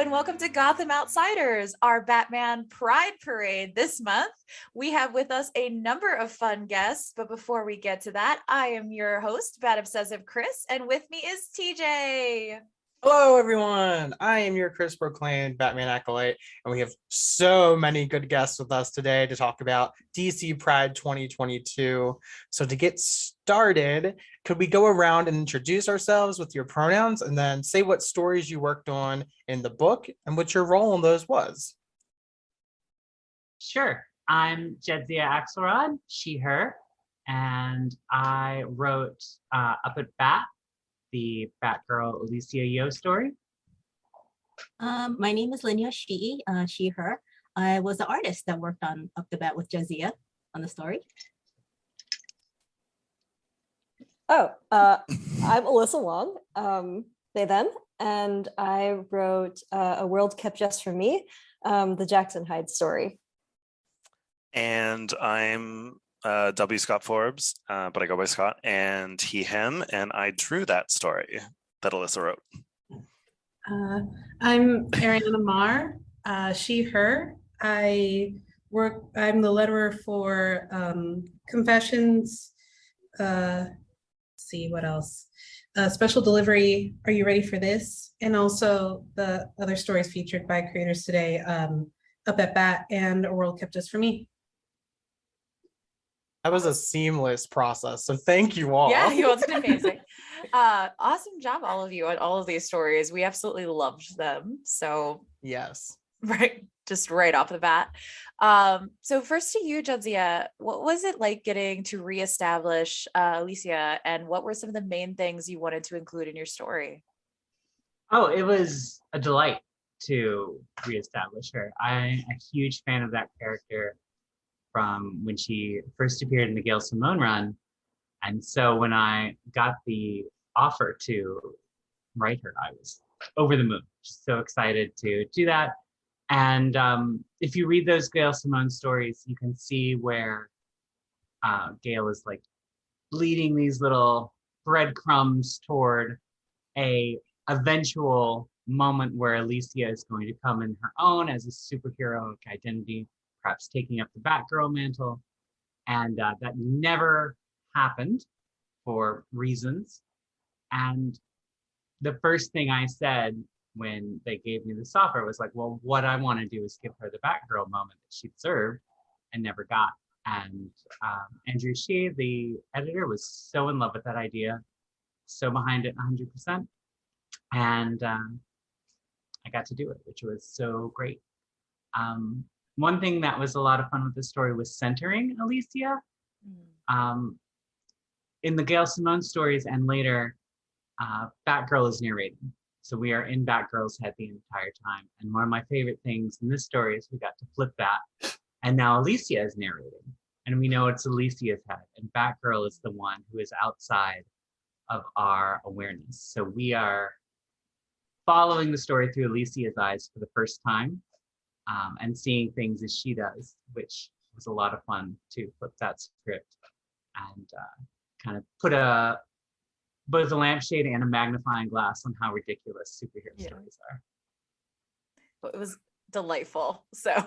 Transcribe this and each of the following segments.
and welcome to Gotham Outsiders, our Batman Pride Parade this month. We have with us a number of fun guests, but before we get to that, I am your host, Bat Obsessive Chris, and with me is TJ. Hello, everyone. I am your Chris proclaimed Batman acolyte, and we have so many good guests with us today to talk about DC Pride 2022. So to get started, could we go around and introduce ourselves with your pronouns and then say what stories you worked on in the book and what your role in those was? Sure. I'm Jadzia Axelrod, she, her, and I wrote Up at Bat, the Batgirl Alicia Yeoh story. My name is Lynne Yoshii, she, her. I was the artist that worked on Up the Bat with Jadzia on the story. I'm Alyssa Wong, they, them, and I wrote A World Kept Just for Me, the Jackson Hyde story. And I'm W. Scott Forbes, but I go by Scott, and he, him, and I drew that story that Alyssa wrote. I'm Ariana Maher, she, her. I'm the letterer for Confessions. See what else? Special Delivery, Are You Ready for This? And also the other stories featured by creators today, Up at Bat and A World Kept Just for Me. That was a seamless process, so thank you all. Yeah, it was amazing. Awesome job, all of you, on all of these stories. We absolutely loved them. So yes, just right off the bat. So first to you, Jadzia, what was it like getting to reestablish Alicia, and what were some of the main things you wanted to include in your story? Oh, it was a delight to reestablish her. I'm a huge fan of that character from when she first appeared in the Gail Simone run. And so when I got the offer to write her, I was over the moon, just so excited to do that. And if you read those Gail Simone stories, you can see where Gail is like leading these little breadcrumbs toward a eventual moment where Alicia is going to come in her own as a superheroic identity, perhaps taking up the Batgirl mantle. And that never happened for reasons. And the first thing I said when they gave me this offer was like, well, what I want to do is give her the Batgirl moment that she deserved and never got. And Andrew Shea, the editor, was so in love with that idea, so behind it 100%. And I got to do it, which was so great. One thing that was a lot of fun with the story was centering Alicia. In the Gail Simone stories and later, Batgirl is narrating. So we are in Batgirl's head the entire time. And one of my favorite things in this story is we got to flip that. And now Alicia is narrating. And we know it's Alicia's head. And Batgirl is the one who is outside of our awareness. So we are following the story through Alicia's eyes for the first time. And seeing things as she does, which was a lot of fun to flip that script and kind of put both a lampshade and a magnifying glass on how ridiculous superhero stories are. Well, it was delightful. So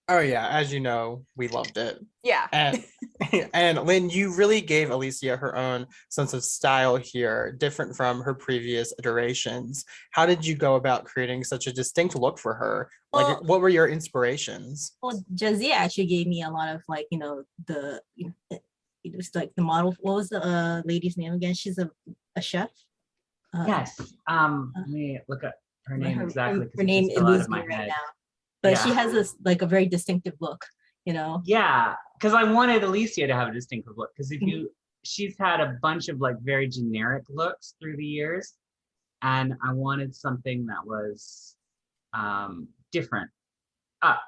oh yeah, as you know, we loved it. Yeah. And Lynn, you really gave Alicia her own sense of style here, different from her previous iterations. How did you go about creating such a distinct look for her? Like, what were your inspirations? Well, Jadzia actually gave me a lot of like, it was like the model. What was the lady's name again? She's a chef. Yes. Let me look up her name exactly. Her name eludes me right now. But she has this like a very distinctive look, Yeah, because I wanted Alicia to have a distinctive look. Because she's had a bunch of like very generic looks through the years, and I wanted something that was different.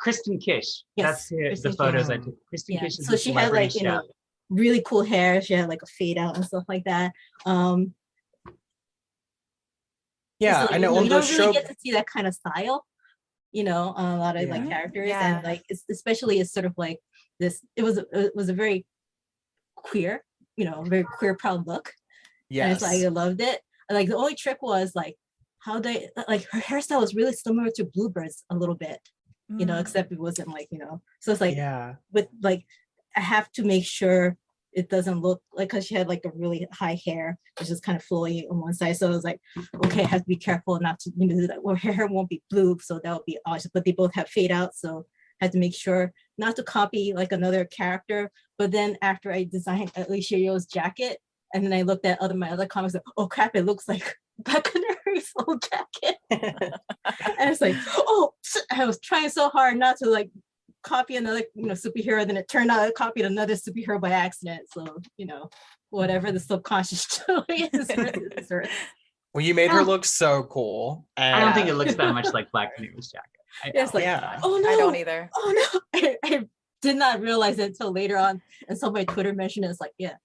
Kristen Kish. Yes, that's the photos I took. Kristen Kish is so she had like chef. Really cool hair. She had like a fade out and stuff like that. Yeah, so, I know. You don't really get to see that kind of style. A lot of like characters, and like especially it's sort of like this. It was a very queer, very queer proud look. Yes, and it's like I loved it. Like the only trick was like how they like her hairstyle was really similar to Bluebird's a little bit, Mm. except it wasn't like, so it's like Yeah. with like I have to make sure it doesn't look like, because she had like a really high hair, it's just kind of flowy on one side. So I was like, okay, I have to be careful not to do that. Well, her hair won't be blue, so that would be awesome. But they both have fade out, so I had to make sure not to copy like another character. But then after I designed Alicia Yeoh's jacket, and then I looked at my other comics, like, oh crap, it looks like Becca Neri's old jacket. And it's like, oh, I was trying so hard not to like copy another superhero, then it turned out I copied another superhero by accident. So whatever the subconscious story is. Well, you made her look so cool. And I don't think it looks that much like Black Canoe's jacket. It's like, yeah. oh no, I don't either. Oh no, I did not realize it until later on, and somebody Twitter mentioned it. It's like, yeah.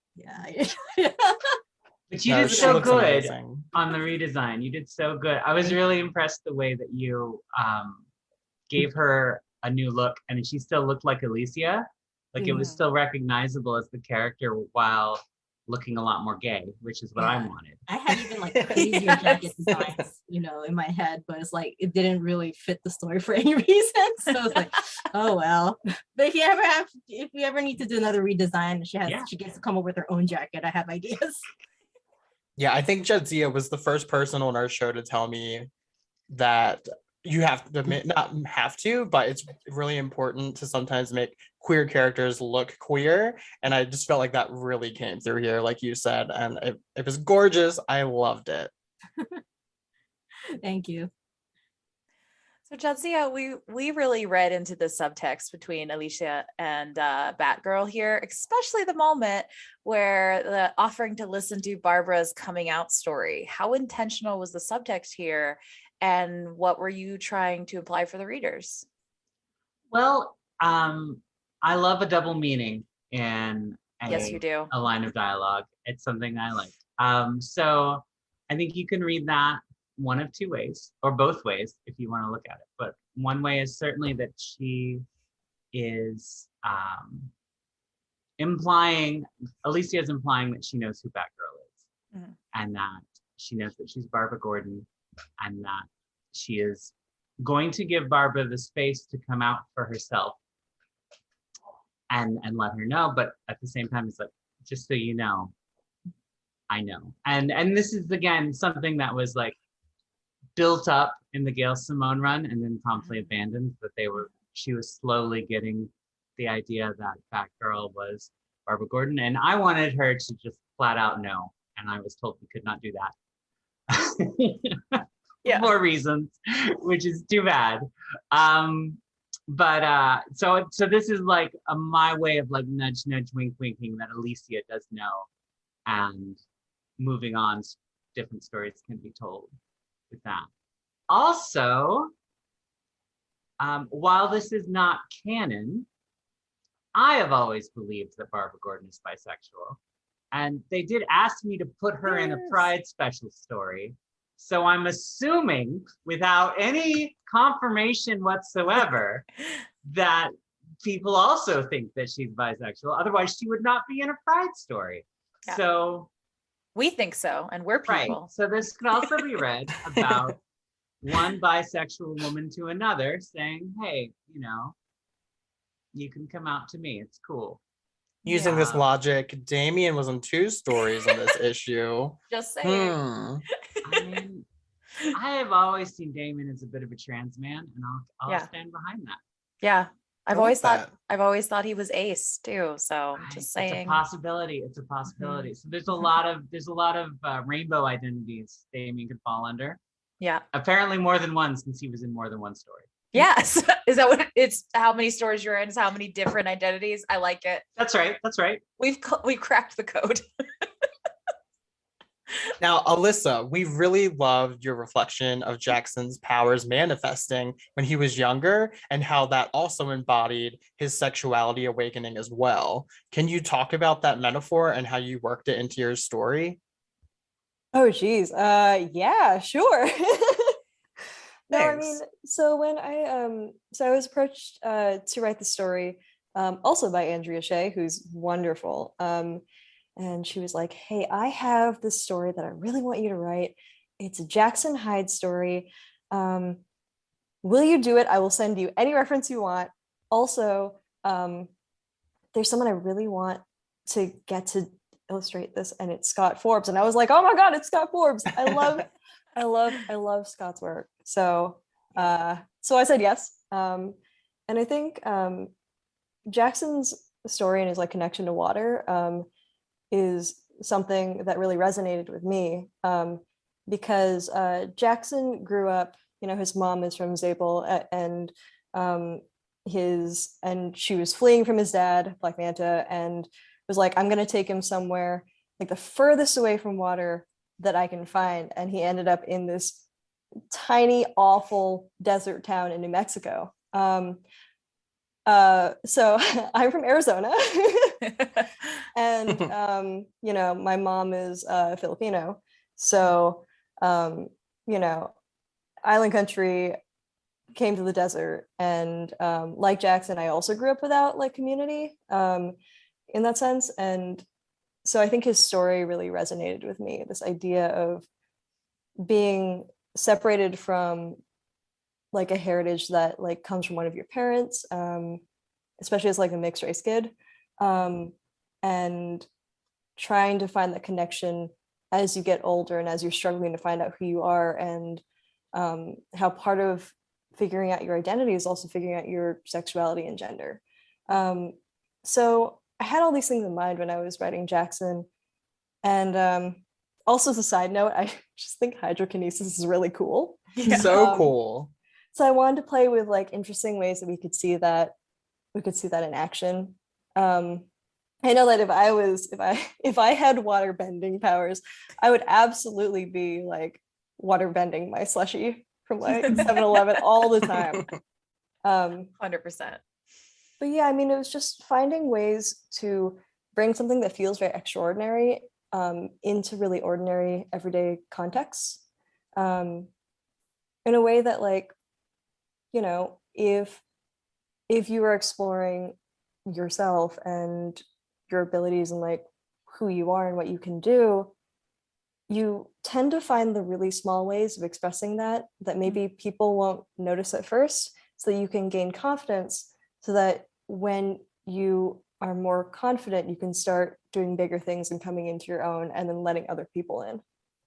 But you No, did she so looks good amazing. on the redesign. You did so good. I was really impressed the way that you gave her a new look, and she still looked like Alicia. Like it was still recognizable as the character while looking a lot more gay, which is what I wanted. I had even like crazier jacket designs, in my head, but it's like it didn't really fit the story for any reason. So it's like, oh well. But if we ever need to do another redesign, she gets to come up with her own jacket. I have ideas. Yeah, I think Jadzia was the first person on our show to tell me that you have to not have to, but it's really important to sometimes make queer characters look queer. And I just felt like that really came through here, like you said, and it was gorgeous. I loved it. Thank you. So Jadzia, we really read into the subtext between Alicia and Batgirl here, especially the moment where the offering to listen to Barbara's coming out story. How intentional was the subtext here, and what were you trying to imply for the readers? Well, I love a double meaning in Yes, you do. a line of dialogue. It's something I like. So I think you can read that one of two ways, or both ways if you want to look at it. But one way is certainly that she is Alicia is implying that she knows who Batgirl is, and that she knows that she's Barbara Gordon, and that she is going to give Barbara the space to come out for herself and let her know. But at the same time, it's like, just so you know, I know. And this is again something that was like built up in the Gail Simone run and then promptly abandoned, but she was slowly getting the idea that Batgirl was Barbara Gordon, and I wanted her to just flat out know, and I was told we could not do that. For reasons, which is too bad. But so this is like my way of like nudge, wink, winking that Alicia does know, and moving on, different stories can be told with that. Also, while this is not canon, I have always believed that Barbara Gordon is bisexual, and they did ask me to put her in a Pride special story. So I'm assuming, without any confirmation whatsoever, that people also think that she's bisexual. Otherwise, she would not be in a Pride story. Yeah. So we think so, and we're people. Right. So this could also be read about one bisexual woman to another saying, hey, you can come out to me. It's cool. Using this logic, Damien was in 2 stories in this issue. Just saying. I mean, I have always seen Damien as a bit of a trans man, and I'll stand behind that. Yeah. I've always thought he was ace too. So just saying. It's a possibility. It's a possibility. So there's a lot of rainbow identities Damien could fall under. Yeah. Apparently more than one, since he was in more than one story. Yes. Is that what it's how many stories you're in? Is how many different identities? I like it. That's right. We've cracked the code. Now, Alyssa, we really loved your reflection of Jackson's powers manifesting when he was younger and how that also embodied his sexuality awakening as well. Can you talk about that metaphor and how you worked it into your story? Oh, geez. Yeah, sure. No, I Thanks. mean, so when I was approached to write the story, also by Andrea Shea, who's wonderful. And she was like, hey, I have this story that I really want you to write. It's a Jackson Hyde story. Will you do it? I will send you any reference you want. Also, there's someone I really want to get to illustrate this, and it's Scott Forbes. And I was like, oh my God, it's Scott Forbes. I love Scott's work. So I said yes. And I think Jackson's story and his like connection to water is something that really resonated with me, because Jackson grew up, you know, his mom is from Zabel, and she was fleeing from his dad, Black Manta, and was like, I'm gonna take him somewhere like the furthest away from water that I can find. And he ended up in this tiny, awful desert town in New Mexico. So I'm from Arizona, and you know, my mom is Filipino. So you know, island country, came to the desert, and like Jackson, I also grew up without like community in that sense. And so I think his story really resonated with me, this idea of being separated from like a heritage that like comes from one of your parents, especially as like a mixed race kid, and trying to find that connection as you get older and as you're struggling to find out who you are, and how part of figuring out your identity is also figuring out your sexuality and gender. So I had all these things in mind when I was writing Jackson. And also, as a side note, I just think hydrokinesis is really cool. Yeah. So cool. So I wanted to play with like interesting ways that we could see that in action. I know that if I had water bending powers, I would absolutely be like water bending my slushie from like 7-Eleven all the time. 100%. But yeah, I mean, it was just finding ways to bring something that feels very extraordinary into really ordinary everyday contexts, in a way that, like, you know, if you are exploring yourself and your abilities and like who you are and what you can do, you tend to find the really small ways of expressing that maybe people won't notice at first, so that you can gain confidence, so that when you are more confident, you can start doing bigger things and coming into your own, and then letting other people in.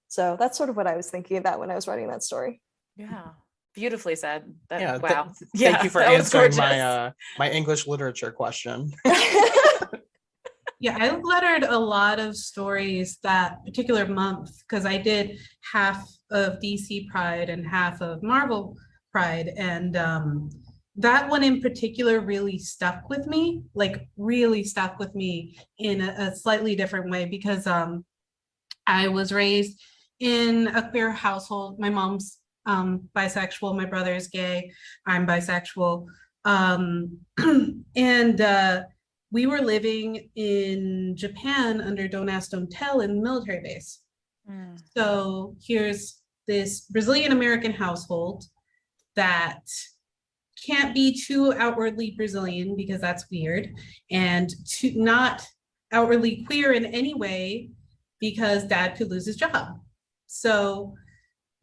So that's sort of what I was thinking about when I was writing that story. Yeah. Beautifully said. Yeah. Wow. Thank you for that was answering gorgeous. my English literature question. Yeah, I lettered a lot of stories that particular month because I did half of DC Pride and half of Marvel Pride. And that one in particular really stuck with me, like really stuck with me in a slightly different way, because I was raised in a queer household. My mom's bisexual, my brother's gay, I'm bisexual. And we were living in Japan under Don't Ask, Don't Tell in the military base. Mm. So here's this Brazilian American household that can't be too outwardly Brazilian because that's weird, and to not outwardly queer in any way because dad could lose his job. So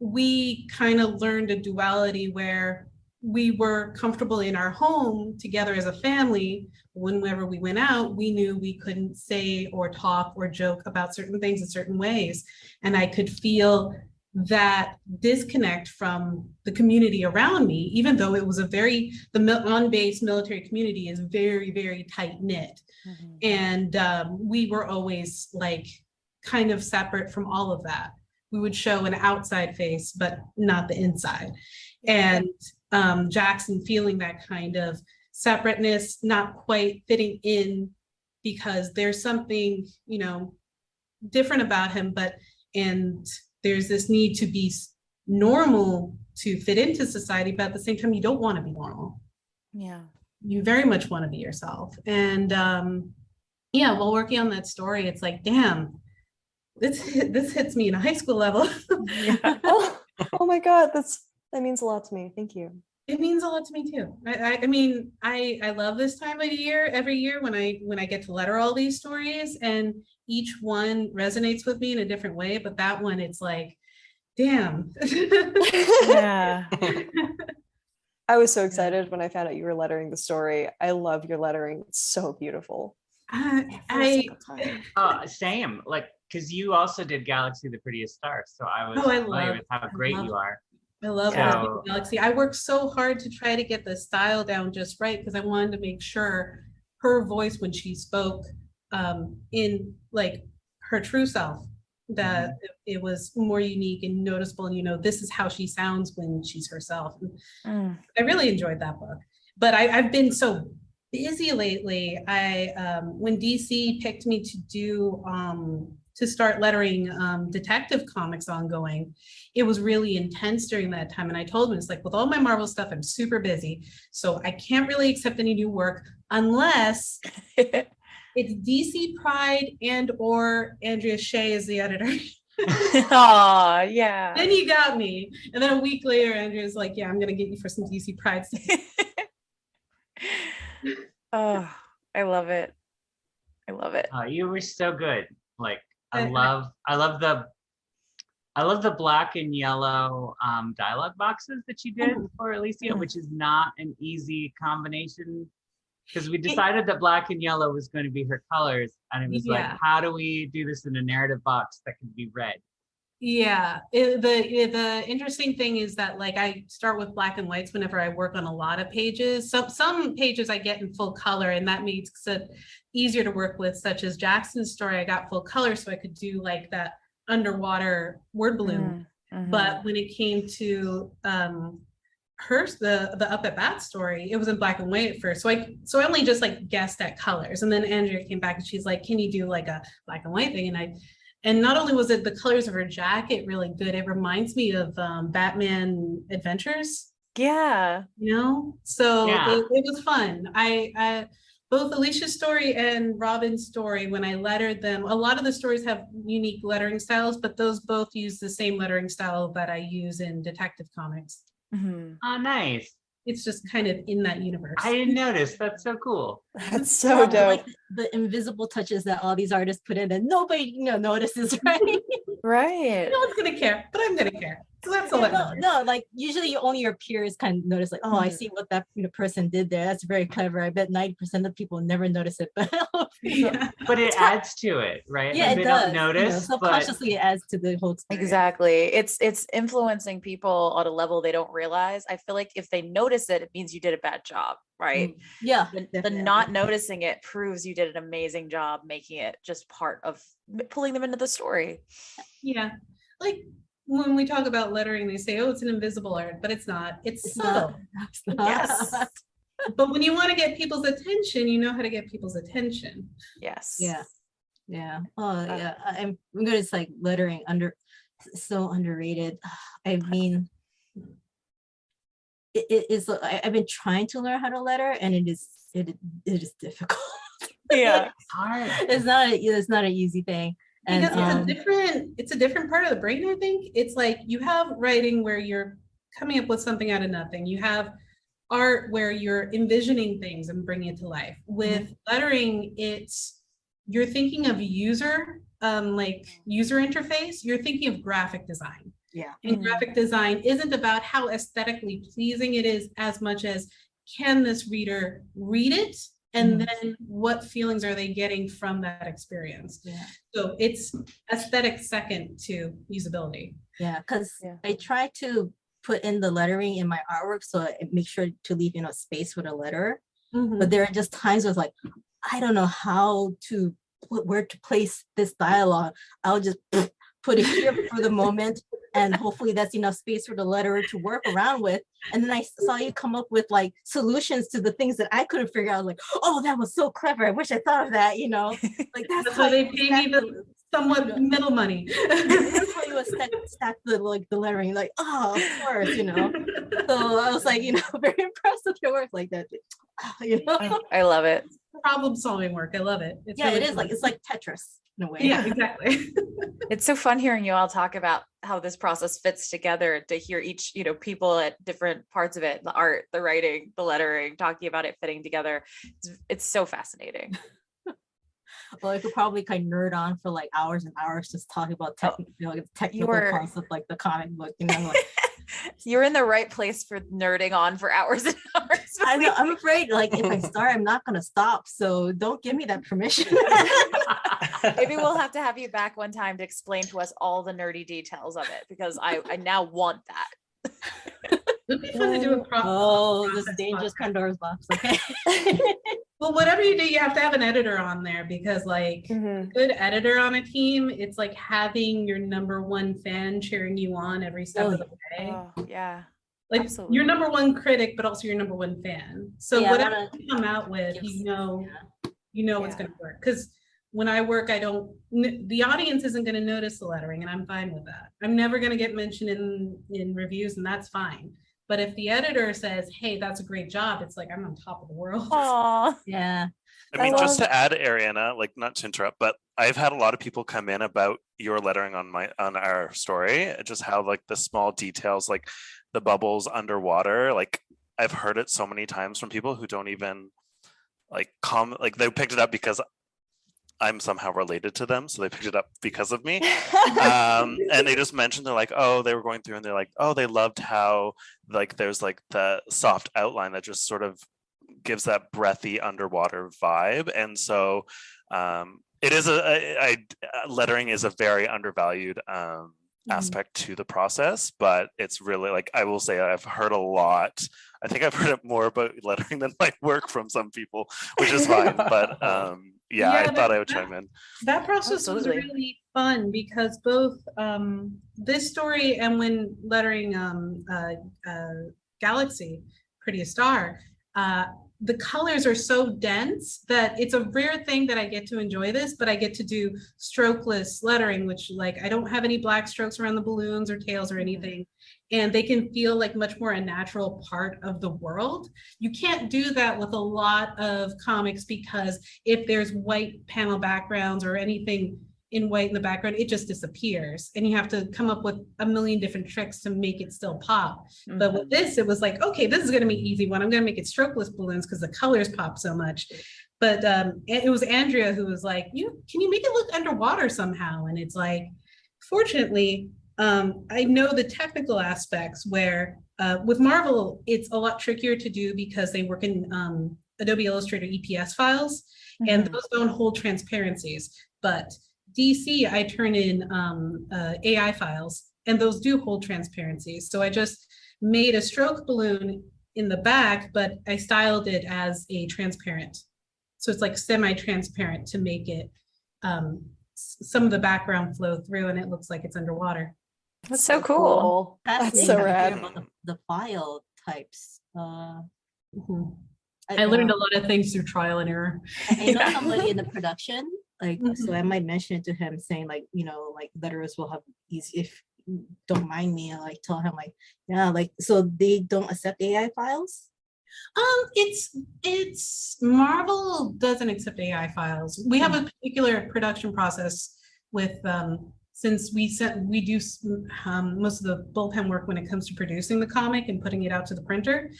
we kind of learned a duality where we were comfortable in our home together as a family. Whenever we went out, we knew we couldn't say or talk or joke about certain things in certain ways. And I could feel that disconnect from the community around me, even though it was the on-base military community is very, very tight knit. Mm-hmm. And we were always like kind of separate from all of that. We would show an outside face, but not the inside. And Jackson feeling that kind of separateness, not quite fitting in because there's something, you know, different about him, and there's this need to be normal to fit into society, but at the same time, you don't want to be normal. Yeah. You very much want to be yourself. And yeah, while working on that story, it's like, damn, this hits me in a high school level. Yeah. Oh my God, that means a lot to me. Thank you. It means a lot to me too. I mean, I love this time of year, every year when I get to letter all these stories, and each one resonates with me in a different way. But that one, it's like, damn. Yeah. I was so excited when I found out you were lettering the story. I love your lettering. It's so beautiful. I Same. Like, because you also did Galaxy the Prettiest Star, so I was I familiar love with how great you are. I love So- Galaxy. I worked so hard to try to get the style down just right because I wanted to make sure her voice when she spoke in like her true self, that it was more unique and noticeable, and this is how she sounds when she's herself. And I really enjoyed that book, but I've been so busy lately. When DC picked me to start lettering detective comics ongoing, it was really intense during that time. And I told him, it's like, with all my Marvel stuff, I'm super busy. So I can't really accept any new work unless it's DC Pride and or Andrea Shea is the editor. Aw, yeah. Then you got me. And then a week later, Andrea's like, yeah, I'm going to get you for some DC Pride stuff. Oh, I love it. I love it. You were so good. Like, I I- love the black and yellow dialogue boxes that you did for Alicia, which is not an easy combination, because we decided that black and yellow was going to be her colors, and it was like, how do we do this in a narrative box that can be read? Yeah, the interesting thing is that, like, I start with black and whites whenever I work on a lot of pages. Some pages I get in full color, and that makes it easier to work with, such as Jackson's story. I got full color so I could do like that underwater word balloon. But when it came to the Up at Bat story, it was in black and white at first. So I only just like guessed at colors, and then Andrea came back and she's like, can you do like a black and white thing? And not only was it the colors of her jacket really good, it reminds me of Batman Adventures. Yeah. So Yeah. it was fun. I both Alicia's story and Robin's story, when I lettered them, a lot of the stories have unique lettering styles, but those both use the same lettering style that I use in detective comics. Oh, nice. It's just kind of in that universe. I didn't notice. That's so cool. That's so dope. Like the invisible touches that all these artists put in, and nobody notices, right? Right. No one's gonna care, but I'm gonna care. So that's all that matters. No, like usually only your peers kind of notice, like, oh, I see what that person did there. That's very clever. I bet 90% of people never notice it, but Yeah. But it adds to it, right? yeah, Like, it they does. don't notice, but Subconsciously, it adds to the whole experience. Exactly. It's influencing people on a level they don't realize. I feel like if they notice it, it means you did a bad job, right? Yeah, The definitely. not noticing it proves you did an amazing job making it just part of pulling them into the story. Yeah. Like when we talk about lettering, they say, oh, it's an invisible art, but it's not. It's It's subtle. not. It's not. Yes. But when you want to get people's attention, you know how to get people's attention. Yes. Yeah. Oh, yeah. I'm good. It's like lettering so underrated. I mean, it is. I've been trying to learn how to letter, and it is difficult. Yeah. hard. It's not an easy thing. And Because it's a different part of the brain, I think. It's like you have writing where you're coming up with something out of nothing. You have art where you're envisioning things and bringing it to life. With lettering, you're thinking of user interface. You're thinking of graphic design. Yeah. And graphic design isn't about how aesthetically pleasing it is as much as, can this reader read it? And then what feelings are they getting from that experience? Yeah. So it's aesthetic second to usability. Yeah, because I try to put in the lettering in my artwork, so I make sure to leave space for the letter. But there are just times where it's like, I don't know where to place this dialogue. I'll just put it here for the moment, and hopefully that's enough space for the letterer to work around with. And then I saw you come up with like solutions to the things that I couldn't figure out. Like, oh, that was so clever. I wish I thought of that. Like that's So they pay me the somewhat middle money. That's how you stack the lettering. Like, oh, of course, So I was like, very impressed with your work like that. I love it. Problem solving work. I love it. It's really it is fun. like it's like Tetris in a way. Yeah, exactly. It's so fun hearing you all talk about how this process fits together, to hear each, people at different parts of it, the art, the writing, the lettering, talking about it fitting together. It's so fascinating. Well, I could probably kind of nerd on for like hours and hours just talking about technical were- parts of like the comic book, you know. Like, You're in the right place for nerding on for hours and hours. I know, I'm afraid like if I start, I'm not gonna stop. So don't give me that permission. Maybe we'll have to have you back one time to explain to us all the nerdy details of it, because I now want that. It'd be fun to do a Oh, this process dangerous podcast. Pandora's box. Okay. Well, whatever you do, you have to have an editor on there, because like Mhm. good editor on a team, it's like having your number one fan cheering you on every step of the way. Oh, yeah. Like absolutely. your number one critic, but also your number one fan. So Yeah, I whatever wanna you come out with, give- you know it's Yeah. going to work. Because when I work, the audience isn't going to notice the lettering, and I'm fine with that. I'm never going to get mentioned in reviews, and that's fine. But if the editor says, "Hey, that's a great job," it's like I'm on top of the world. Aw. Yeah. I mean, I just love- to add, Ariana, like not to interrupt, but I've had a lot of people come in about your lettering on our story, just how like the small details, like the bubbles underwater, like I've heard it so many times from people who don't even like comment, like they picked it up because I'm somehow related to them, so they picked it up because of me. And they just mentioned, they're like, oh, they were going through and they're like, oh, they loved how like there's like the soft outline that just sort of gives that breathy underwater vibe. And so it is lettering is a very undervalued aspect to the process, but it's really like, I will say I've heard a lot. I think I've heard it more about lettering than my work from some people, which is fine. But yeah, I thought I would chime in. That process Absolutely. was really fun, because both this story and when lettering Galaxy, Prettiest Star, the colors are so dense that it's a rare thing that I get to enjoy this, but I get to do strokeless lettering, which like I don't have any black strokes around the balloons or tails or anything. And they can feel like much more a natural part of the world. You can't do that with a lot of comics, because if there's white panel backgrounds or anything in white in the background, it just disappears. And you have to come up with a million different tricks to make it still pop. But with this, it was like, okay, this is gonna be an easy one. I'm gonna make it strokeless balloons because the colors pop so much. But it was Andrea who was like, can you make it look underwater somehow? And it's like, fortunately, I know the technical aspects where with Marvel, it's a lot trickier to do because they work in Adobe Illustrator EPS files, and those don't hold transparencies. But DC, I turn in AI files, and those do hold transparencies. So I just made a stroke balloon in the back, but I styled it as a transparent. So it's like semi-transparent to make it some of the background flow through, and it looks like it's underwater. That's so cool. That's so rad. About the file types. I learned a lot of things through trial and error. I know somebody in the production, like, so I might mention it to him saying like, like letterers will have easy, if you don't mind me, I like tell him like, yeah, like, so they don't accept AI files? It's Marvel doesn't accept AI files. We have a particular production process with since we do most of the bullpen work when it comes to producing the comic and putting it out to the printer.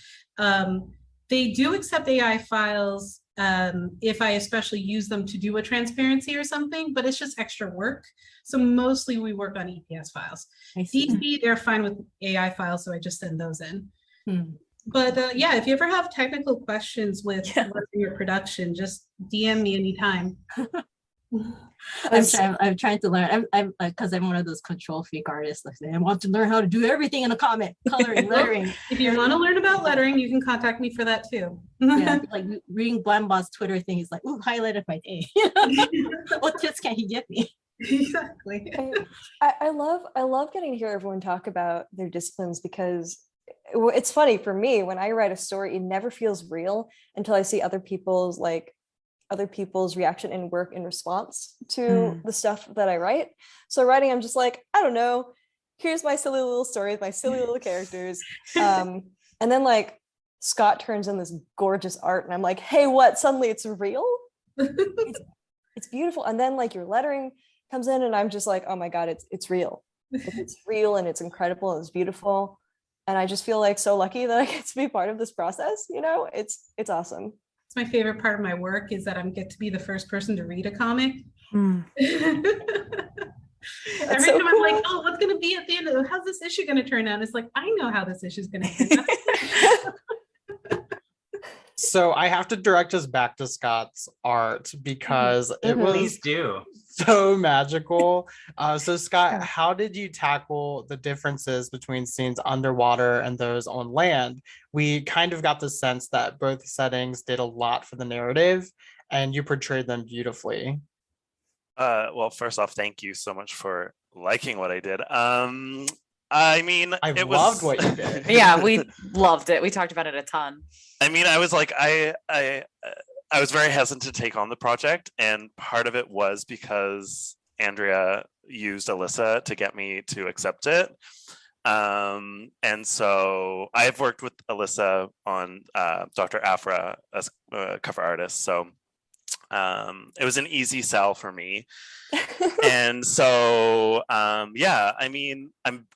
They do accept AI files if I especially use them to do a transparency or something, but it's just extra work. So mostly we work on EPS files. DC, they're fine with AI files, so I just send those in. But yeah, if you ever have technical questions with your production, just DM me anytime. I'm trying to learn. I'm because I'm one of those control freak artists. Like, I want to learn how to do everything in a comic, coloring, lettering. If you want to learn about lettering, you can contact me for that too. Yeah, like reading Blambot's Twitter thing, he's like, "Ooh, highlighted my day." What tips can he give me? Exactly. I love getting to hear everyone talk about their disciplines, because it's funny for me when I write a story, it never feels real until I see other people's reaction and work in response to the stuff that I write. So writing, I'm just like, I don't know, here's my silly little story with my silly little characters. And then like Scott turns in this gorgeous art and I'm like, hey, what? Suddenly it's real. It's beautiful. And then like your lettering comes in and I'm just like, oh my God, it's real. It's real and it's incredible and it's beautiful. And I just feel like so lucky that I get to be part of this process. It's awesome. It's my favorite part of my work is that I get to be the first person to read a comic. Mm. Every so time I'm like, cool. oh, what's gonna be at the end of how's this issue gonna turn out? It's like, I know how this issue is gonna turn out. So I have to direct us back to Scott's art because it was Please do. so magical. So Scott, how did you tackle the differences between scenes underwater and those on land? We kind of got the sense that both settings did a lot for the narrative and you portrayed them beautifully. Well, first off, thank you so much for liking what I did. I mean, I it loved was what you did. Yeah, we loved it. We talked about it a ton. I mean, I was like, I was very hesitant to take on the project, and part of it was because Andrea used Alyssa to get me to accept it. And so I've worked with Alyssa on Dr. Afra as a cover artist, so it was an easy sell for me. And so yeah, I mean, I'm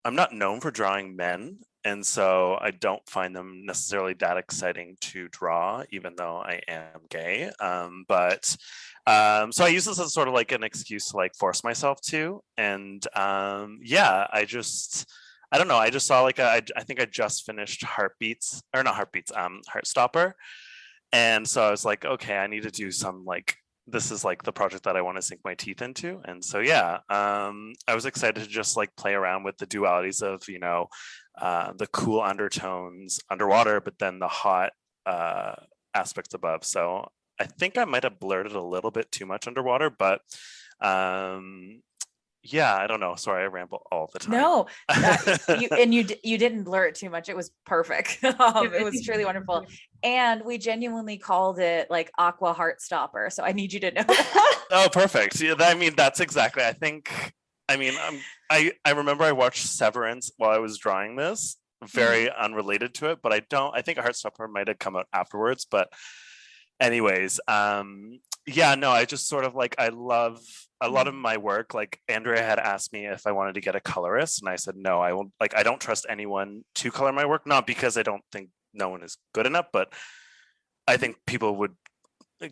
not known for drawing men, and so I don't find them necessarily that exciting to draw, even though I am gay. But so I use this as sort of like an excuse to like force myself to. And yeah, I don't know. I just saw like I think I just finished Heartbeats, or not Heartbeats, Heartstopper. And so I was like, okay, I need to do some like, this is like the project that I want to sink my teeth into. And so, yeah, I was excited to just like play around with the dualities of, you know, the cool undertones underwater, but then the hot aspects above. So I think I might have blurred it a little bit too much underwater, but yeah, I don't know. Sorry, I ramble all the time. No, you didn't blur it too much. It was perfect. It was truly wonderful, and we genuinely called it like Aqua Heartstopper. So I need you to know that. Oh, perfect. Yeah, I mean, that's exactly. I mean, I remember I watched Severance while I was drawing this, very unrelated to it, but I think Heartstopper might have come out afterwards. But anyways, yeah, no, I just sort of like, I love a lot of my work. Like Andrea had asked me if I wanted to get a colorist, and I said no. I won't. Like, I don't trust anyone to color my work, not because I don't think no one is good enough, but I think people would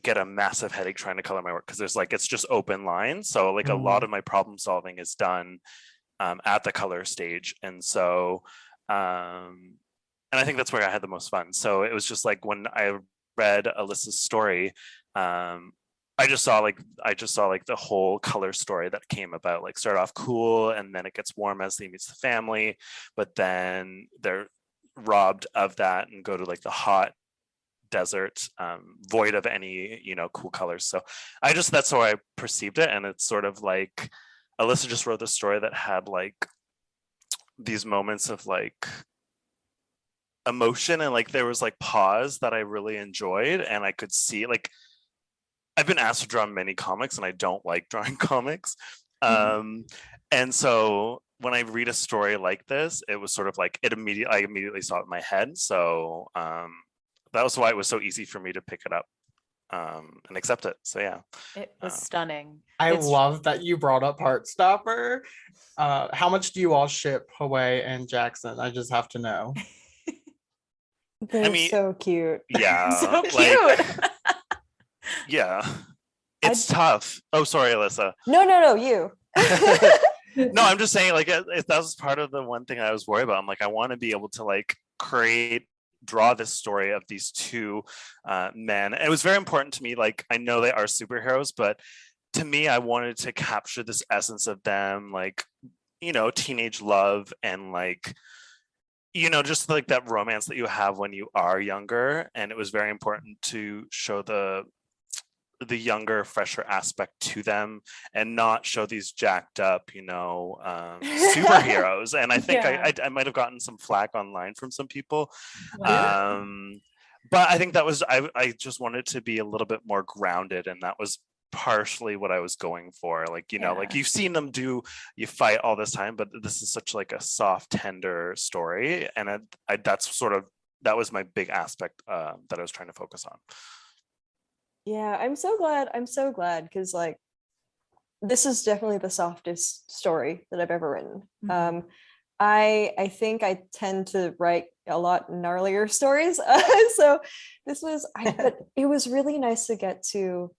get a massive headache trying to color my work because there's like, it's just open lines. So like a lot of my problem solving is done at the color stage, and so and I think that's where I had the most fun. So it was just like when I read Alyssa's story, I just saw like the whole color story that came about. Like, start off cool, and then it gets warm as he meets the family, but then they're robbed of that and go to like the hot desert, void of any, you know, cool colors. So that's how I perceived it. And it's sort of like Alyssa just wrote this story that had like these moments of like emotion, and like there was like pause that I really enjoyed, and I could see like, I've been asked to draw many comics and I don't like drawing comics. And so when I read a story like this, it was sort of like I immediately saw it in my head. So that was why it was so easy for me to pick it up and accept it. So yeah. It was stunning. I love that you brought up Heartstopper. How much do you all ship Hawaii and Jackson? I just have to know. They're so cute. Yeah. So cute. Like, yeah. It's tough. Oh, sorry, Alyssa. No, you. No, I'm just saying, like, that was part of the one thing I was worried about. I'm like, I want to be able to like draw this story of these two men. And it was very important to me. Like, I know they are superheroes, but to me, I wanted to capture this essence of them, like, you know, teenage love, and like, you know, just like that romance that you have when you are younger. And it was very important to show the younger, fresher aspect to them, and not show these jacked up, you know, superheroes. And I think I might have gotten some flack online from some people. Wow. But I think that was, I just wanted to be a little bit more grounded, and that was partially what I was going for. Like, you know, like you've seen them you fight all this time, but this is such like a soft, tender story. And that was my big aspect that I was trying to focus on. Yeah, I'm so glad because like this is definitely the softest story that I've ever written. I think I tend to write a lot gnarlier stories. So this was, but it was really nice to get to,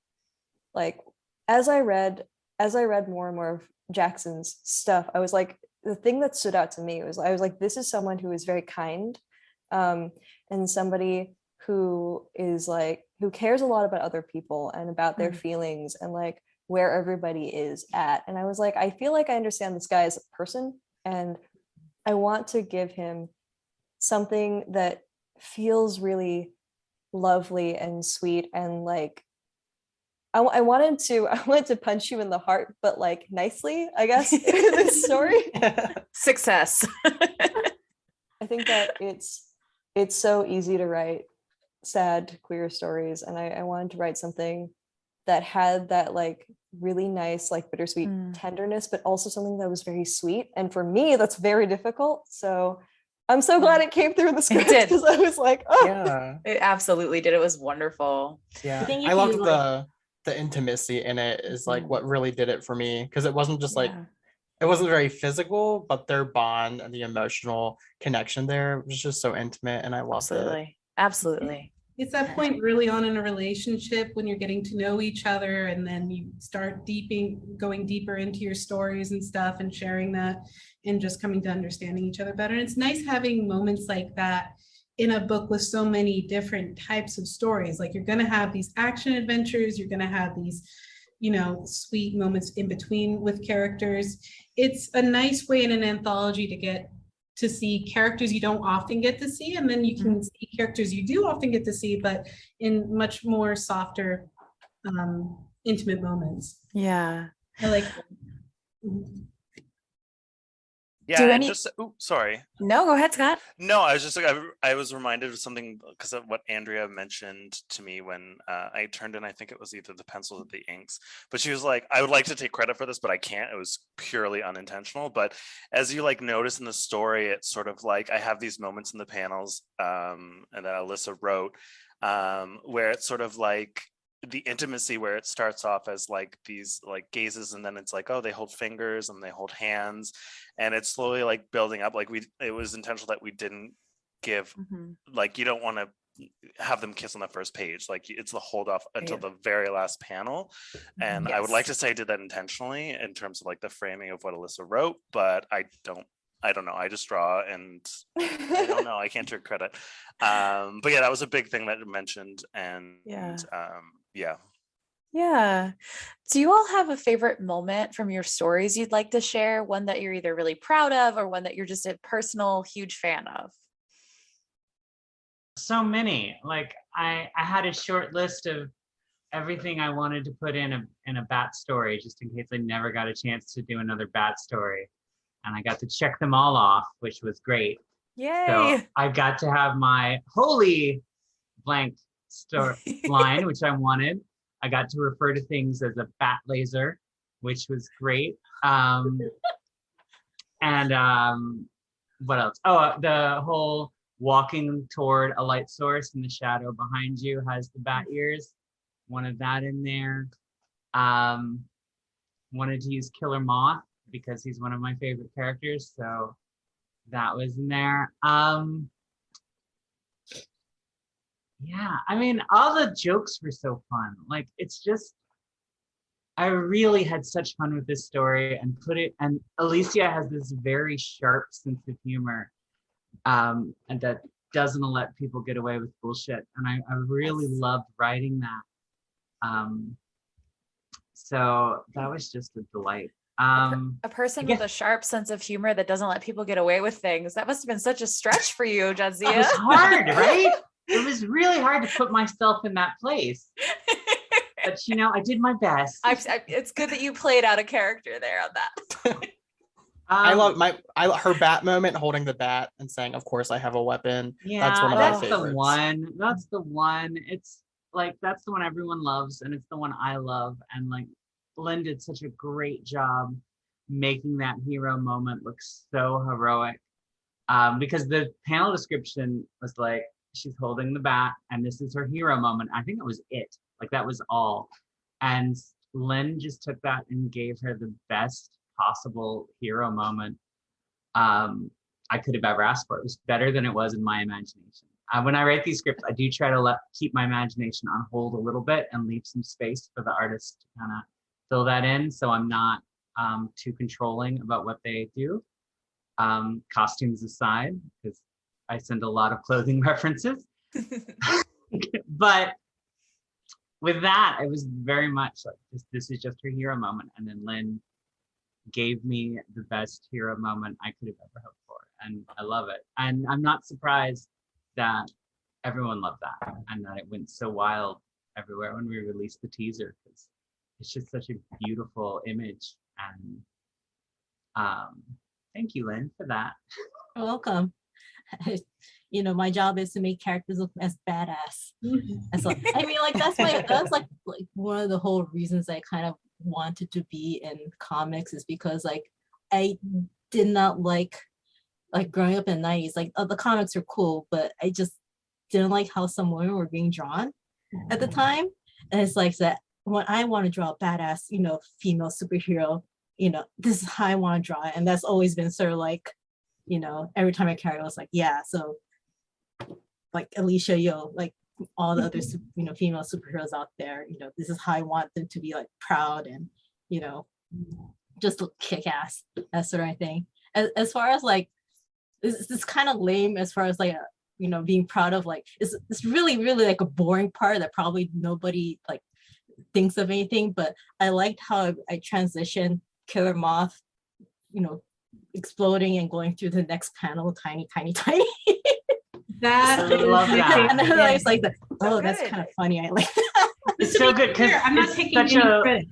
like, as I read more and more of Jackson's stuff, I was like, the thing that stood out to me was, I was like, this is someone who is very kind, and somebody who is like, who cares a lot about other people and about their feelings and like where everybody is at. And I was like, I feel like I understand this guy as a person, and I want to give him something that feels really lovely and sweet, and like I wanted to punch you in the heart, but like nicely, I guess, in this story. Success. I think that it's so easy to write sad queer stories, and I wanted to write something that had that like really nice, like bittersweet tenderness, but also something that was very sweet. And for me, that's very difficult. So I'm so glad it came through the script, because I was like, oh Yeah. It absolutely did. It was wonderful. Yeah. think if I loved you, like- the intimacy in it is like what really did it for me, because it wasn't just like, Yeah. it wasn't very physical, but their bond and the emotional connection there was just so intimate, and I loved it. Absolutely. Absolutely. It's that point early on in a relationship when you're getting to know each other, and then you start going deeper into your stories and stuff, and sharing that, and just coming to understanding each other better. And it's nice having moments like that in a book with so many different types of stories. Like, you're going to have these action adventures, you're going to have these, you know, sweet moments in between with characters. It's a nice way in an anthology to get to see characters you don't often get to see, and then you can see characters you do often get to see, but in much more softer, intimate moments. Yeah. I like Yeah, and any- just sorry. No, go ahead, Scott. No, I was just like, I was reminded of something because of what Andrea mentioned to me when I turned in, I think it was either the pencils or the inks, but she was like, I would like to take credit for this, but I can't. It was purely unintentional. But as you like notice in the story, it's sort of like, I have these moments in the panels and that Alyssa wrote where it's sort of like the intimacy, where it starts off as like these like gazes, and then it's like, oh, they hold fingers and they hold hands, and it's slowly like building up. Like it was intentional that we didn't give, like, you don't want to have them kiss on the first page, like it's the hold off until the very last panel. And I would like to say I did that intentionally in terms of like the framing of what Alyssa wrote, but I don't know. I just draw, and I don't know. I can't take credit. But yeah, that was a big thing that you mentioned. And yeah. Do you all have a favorite moment from your stories you'd like to share? One that you're either really proud of, or one that you're just a personal huge fan of? So many. Like, I had a short list of everything I wanted to put in a Bat story, just in case I never got a chance to do another Bat story. And I got to check them all off, which was great. Yay! So I got to have my holy blank story line, which I wanted. I got to refer to things as a bat laser, which was great. And what else? Oh, the whole walking toward a light source and the shadow behind you has the bat ears. Wanted that in there. Wanted to use Killer Moth because he's one of my favorite characters, so that was in there. Yeah, I mean, all the jokes were so fun. Like, it's just, I really had such fun with this story, and Alicia has this very sharp sense of humor, and that doesn't let people get away with bullshit. And I really loved writing that. So that was just a delight. A person with a sharp sense of humor that doesn't let people get away with things. That must have been such a stretch for you, Jadzia. It was hard, right? It was really hard to put myself in that place. But, you know, I did my best. It's good that you played out a character there on that. I love her bat moment, holding the bat and saying, "Of course I have a weapon." Yeah, that's one of my that's favorites. the one. That's the one. It's like, that's the one everyone loves, and it's the one I love. And like, Lynne did such a great job making that hero moment look so heroic. Because the panel description was like, she's holding the bat and this is her hero moment. I think it was it. Like, that was all. And Lynne just took that and gave her the best possible hero moment. I could have ever asked for. It was better than it was in my imagination. When I write these scripts, I do try to keep my imagination on hold a little bit and leave some space for the artist to kind of fill that in, so I'm not too controlling about what they do. Costumes aside, because I send a lot of clothing references. But with that, it was very much like this is just her hero moment. And then Lynne gave me the best hero moment I could have ever hoped for. And I love it. And I'm not surprised that everyone loved that and that it went so wild everywhere when we released the teaser, because it's just such a beautiful image. And thank you, Lynne, for that. You're welcome. You know, my job is to make characters look as badass. And so, I mean, like that's like one of the whole reasons I kind of wanted to be in comics, is because like I did not like growing up in the 90s, like the comics are cool, but I just didn't like how some women were being drawn at the time. And it's like that when I want to draw a badass, you know, female superhero, you know, this is how I want to draw it. And that's always been sort of like, you know, every time I carry it, I was like, yeah, so like Alicia Yeoh, like all the other, you know, female superheroes out there, you know, this is how I want them to be, like proud and, you know, just look kick ass, that sort of thing. As far as like, it's kind of lame as far as like, you know, being proud of, like, it's really, really like a boring part that probably nobody like thinks of anything, but I liked how I transitioned Killer Moth, you know, exploding and going through the next panel, tiny. That I love that. And then I was like, oh, So that's good. kind of funny. I like that. It's so good because I'm not taking any credit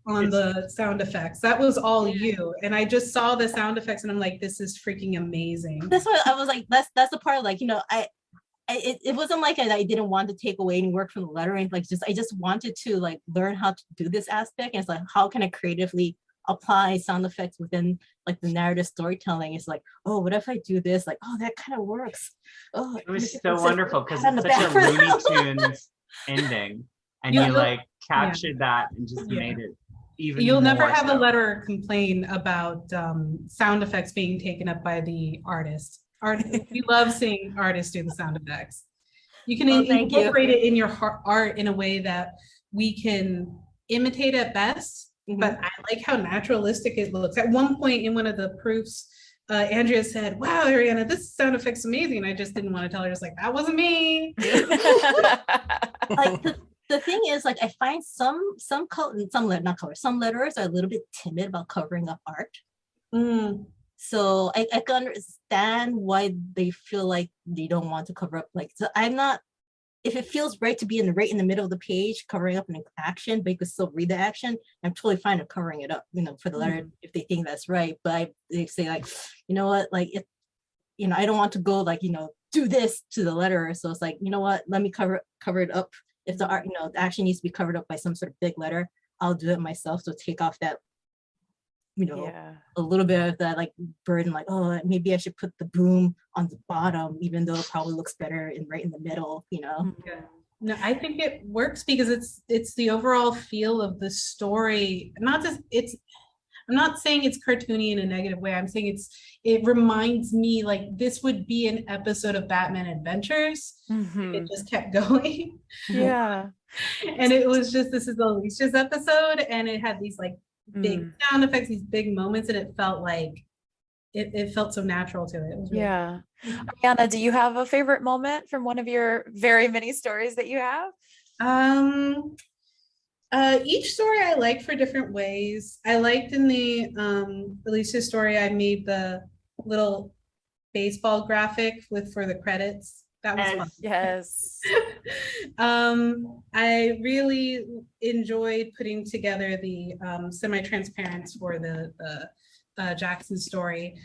on it's- the sound effects. That was all you. And I just saw the sound effects and I'm like, this is freaking amazing. That's what I was like, that's the part, like, you know, it wasn't like I didn't want to take away any work from the lettering, like I just wanted to like learn how to do this aspect. And it's like, how can I creatively apply sound effects within like the narrative storytelling? It's like, oh, what if I do this? Like, oh, that kind of works. Oh, it was so wonderful because pat on it's the such a back for that Looney one. Tunes ending, and Yeah. you like captured that and just Yeah. made it even. You'll never more have so. a letterer complain about sound effects being taken up by the artist. We love seeing artists do the sound effects. You can Well, thank you. incorporate it in your art in a way that we can imitate at best, but I like how naturalistic it looks. At one point in one of the proofs, Andrea said, wow, Ariana, this sound effect's amazing. And I just didn't want to tell her, just like, that wasn't me. Like the thing is, like, I find some letterers are a little bit timid about covering up art. So I can understand why they feel like they don't want to cover up. Like, so I'm not, if it feels right to be right in the middle of the page, covering up an action, but you could still read the action, I'm totally fine with covering it up, you know, for the letter, if they think that's right. But they say like, you know what, like, if, you know, I don't want to go like, you know, do this to the letter. So it's like, you know what, let me cover it up. If the art, you know, the action needs to be covered up by some sort of big letter, I'll do it myself. So take off that, you know, a little bit of that like burden, like, oh, maybe I should put the boom on the bottom, even though it probably looks better right in the middle, you know. No, I think it works because it's the overall feel of the story. Not just I'm not saying it's cartoony in a negative way. I'm saying it reminds me like this would be an episode of Batman Adventures. It just kept going. Yeah. And it was just, this is Alicia's episode, and it had these like big sound effects, these big moments, and it felt like it felt so natural to it. It was really Ariana, do you have a favorite moment from one of your very many stories that you have? Each story I like for different ways. I liked in the Alicia story, I made the little baseball graphic for the credits. That was fun. Yes. I really enjoyed putting together the semi-transparents for the Jackson story.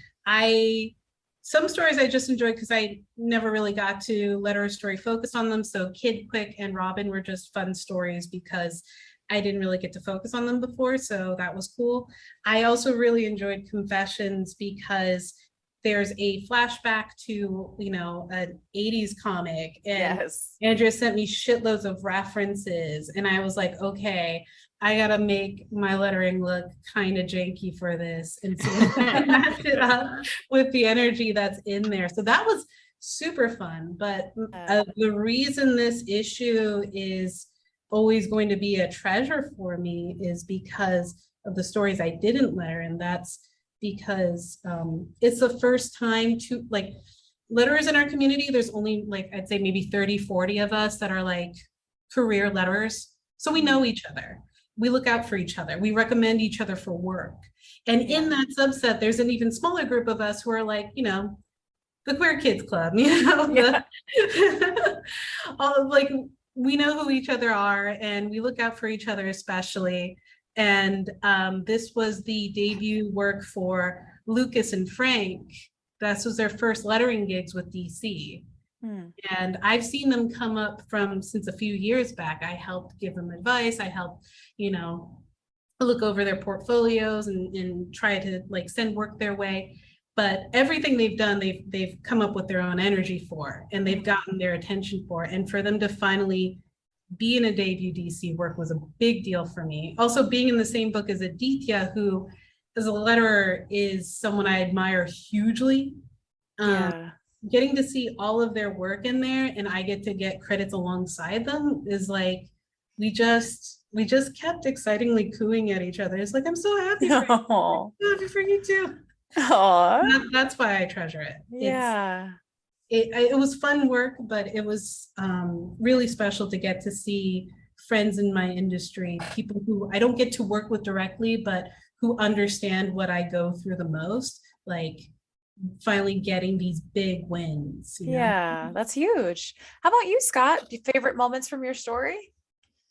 Some stories I just enjoyed because I never really got to let our story focus on them. So Kid, Quick, and Robin were just fun stories because I didn't really get to focus on them before. So that was cool. I also really enjoyed Confessions because there's a flashback to, you know, an 80s comic, and Andrea sent me shitloads of references, and I was like, okay, I gotta make my lettering look kind of janky for this and see if I can match it up with the energy that's in there. So that was super fun. But the reason this issue is always going to be a treasure for me is because of the stories I didn't letter, and that's because it's the first time to like letterers in our community. There's only like I'd say maybe 30, 40 of us that are like career letterers. So we know each other. We look out for each other. We recommend each other for work. And in that subset, there's an even smaller group of us who are like, you know, the queer kids club, you know, all like we know who each other are and we look out for each other especially. And this was the debut work for Lucas and Frank. This was their first lettering gigs with DC. And I've seen them come up from since a few years back. I helped give them advice. I helped, you know, look over their portfolios and try to like send work their way. But everything they've done, they've come up with their own energy for, and they've gotten their attention for. And for them to finally be in a debut DC work was a big deal for me. Also being in the same book as Aditya, who as a letterer is someone I admire hugely. Getting to see all of their work in there and I get to get credits alongside them is like, we just kept excitingly cooing at each other. It's like, I'm so happy for you. I'm so happy for you too. That's why I treasure it. It was fun work, but it was really special to get to see friends in my industry, people who I don't get to work with directly, but who understand what I go through the most, like finally getting these big wins. You know? That's huge. How about you, Scott? Favorite moments from your story?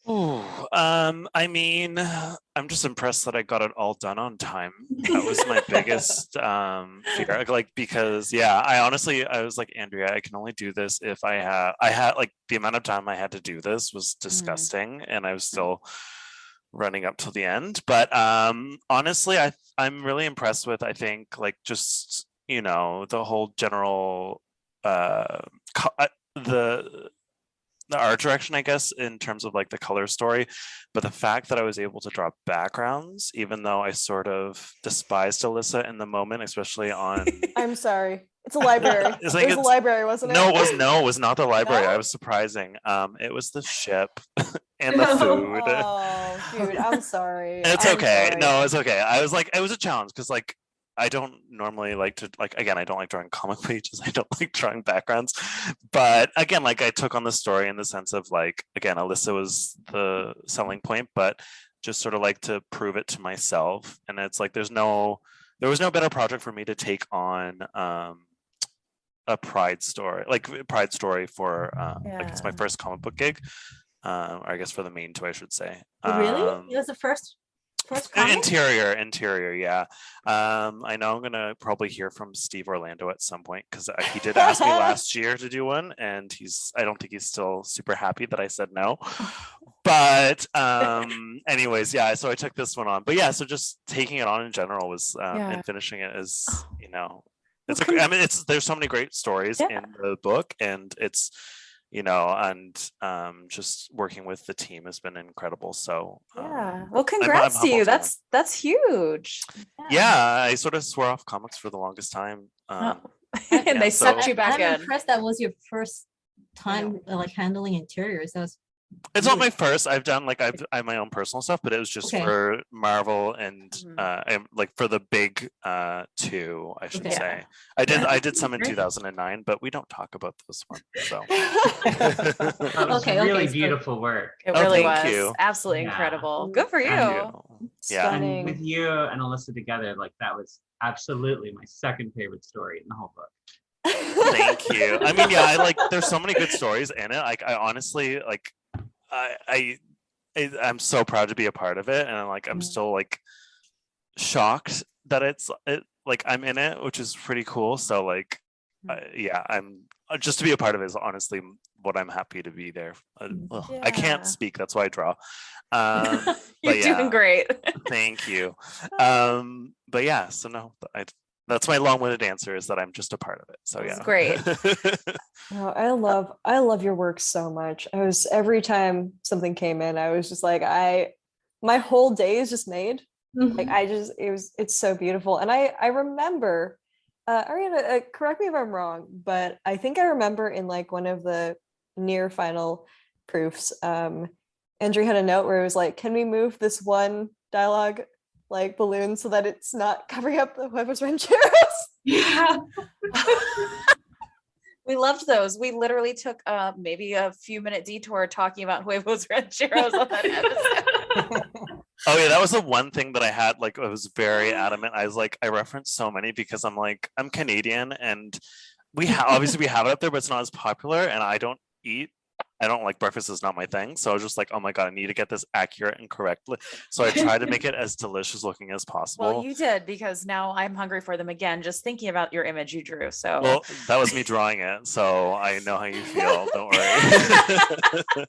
I mean, I'm just impressed that I got it all done on time. That was my biggest fear. Like, because I was like, Andrea, I can only do this if I had like the amount of time I had to do this was disgusting, and I was still running up till the end. But honestly, I'm really impressed with, I think, like just, you know, the whole general the art direction, I guess, in terms of like the color story, but the fact that I was able to draw backgrounds, even though I sort of despised Alyssa in the moment, especially on. I'm sorry. It's a library. It was a library, wasn't it? No, it was not the library. No? I was surprising. It was the ship and the food. Oh, dude, I'm sorry. It's okay. Sorry. No, it's okay. I was like, it was a challenge because like I don't normally like to again, I don't like drawing comic pages. I don't like drawing backgrounds. But again, like I took on the story in the sense of like, again, Alyssa was the selling point, but just sort of like to prove it to myself. And it's like there was no better project for me to take on a pride story for like it's my first comic book gig. Or I guess for the main two, I should say. Really? It was the first comic? Interior, yeah. I know I'm gonna probably hear from Steve Orlando at some point because he did ask me last year to do one, and I don't think he's still super happy that I said no. But anyways, so I took this one on. But so just taking it on in general was and finishing it is, you know, there's so many great stories in the book, and it's, you know, and just working with the team has been incredible. So well, congrats to you. That's huge. I sort of swore off comics for the longest time. And they sucked you back in. I'm impressed that was your first time like handling interiors. It's not my first. I've done like I have my own personal stuff, but it was just for Marvel and like for the big two, I should say. I did some in 2009, but we don't talk about this one. So really beautiful work. It really was absolutely incredible. Good for you. And with you and Alyssa together, like that was absolutely my second favorite story in the whole book. Thank you. I mean, I like there's so many good stories in it. Like I honestly like I'm so proud to be a part of it, and I'm still like shocked that it's like I'm in it, which is pretty cool. So like I'm just to be a part of it is honestly what I'm happy to be there. I can't speak, that's why I draw. You're doing great. Thank you. But so no, that's my long-winded answer is that I'm just a part of it. So That's great. I love your work so much. Every time something came in, I was just like, I my whole day is just made. Like Mhm. it's so beautiful. And I remember, Ariana, correct me if I'm wrong, but I think I remember in like one of the near final proofs, Andrew had a note where it was like, can we move this one dialogue like balloon so that it's not covering up the huevos rancheros? Yeah. We loved those. We literally took maybe a few minute detour talking about huevos rancheros on that episode. Oh yeah, that was the one thing that I had. Like, I was very adamant. I was like, I referenced so many because I'm like, I'm Canadian, and obviously we have it up there, but it's not as popular. And I don't eat. I don't like breakfast. Is not my thing. So I was just like, oh my god, I need to get this accurate and correctly. So I tried to make it as delicious looking as possible. Well, you did, because now I'm hungry for them again, just thinking about your image you drew. So Well, that was me drawing it, so I know how you feel. Don't worry.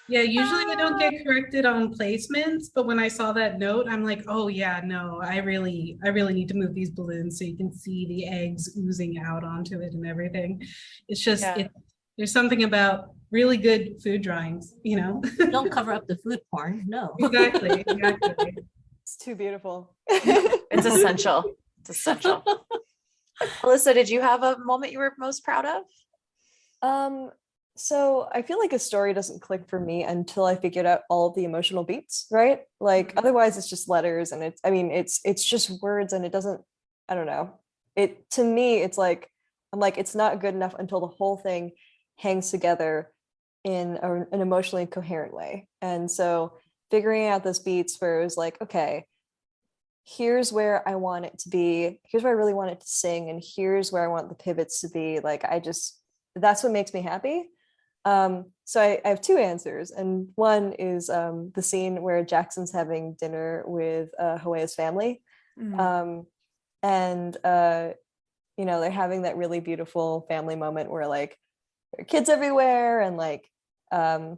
Yeah, usually I don't get corrected on placements, but when I saw that note, I'm like, oh yeah, no, I really need to move these balloons so you can see the eggs oozing out onto it and everything. It's just, Yeah. there's something about really good food drawings, you know? Don't cover up the food porn. No. Exactly. It's too beautiful. it's essential. It's essential. Alyssa, did you have a moment you were most proud of? So I feel like a story doesn't click for me until I figured out all of the emotional beats, right? Like otherwise it's just letters and it's just words and it doesn't, I don't know. It to me, it's like, I'm like, it's not good enough until the whole thing hangs together in an emotionally coherent way. And so figuring out those beats where it was like, okay, here's where I want it to be, here's where I really want it to sing, and here's where I want the pivots to be. Like that's what makes me happy. So I have two answers, and one is the scene where Jackson's having dinner with Hoea's family, and they're having that really beautiful family moment where like there are kids everywhere, and like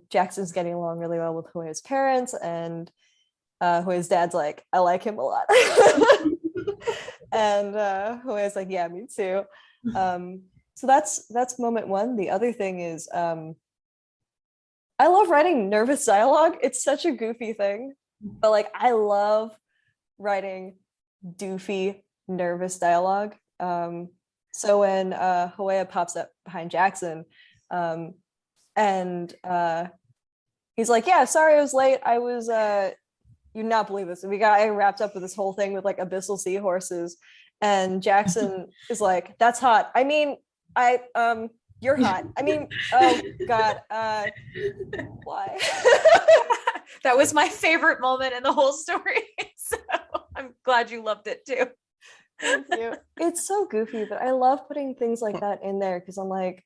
Jackson's getting along really well with Hoea's parents, and Hoea's dad's like, I like him a lot, and Hoea's like, yeah, me too. So that's moment one. The other thing is I love writing nervous dialogue. It's such a goofy thing, but like I love writing doofy, nervous dialogue. So when Hoea pops up behind Jackson, and he's like, yeah, sorry I was late. I was you'd not believe this. I wrapped up with this whole thing with like abyssal seahorses. And Jackson is like, that's hot. I mean, you're hot. I mean, oh God, why? That was my favorite moment in the whole story. So I'm glad you loved it too. Thank you. It's so goofy, but I love putting things like that in there because I'm like,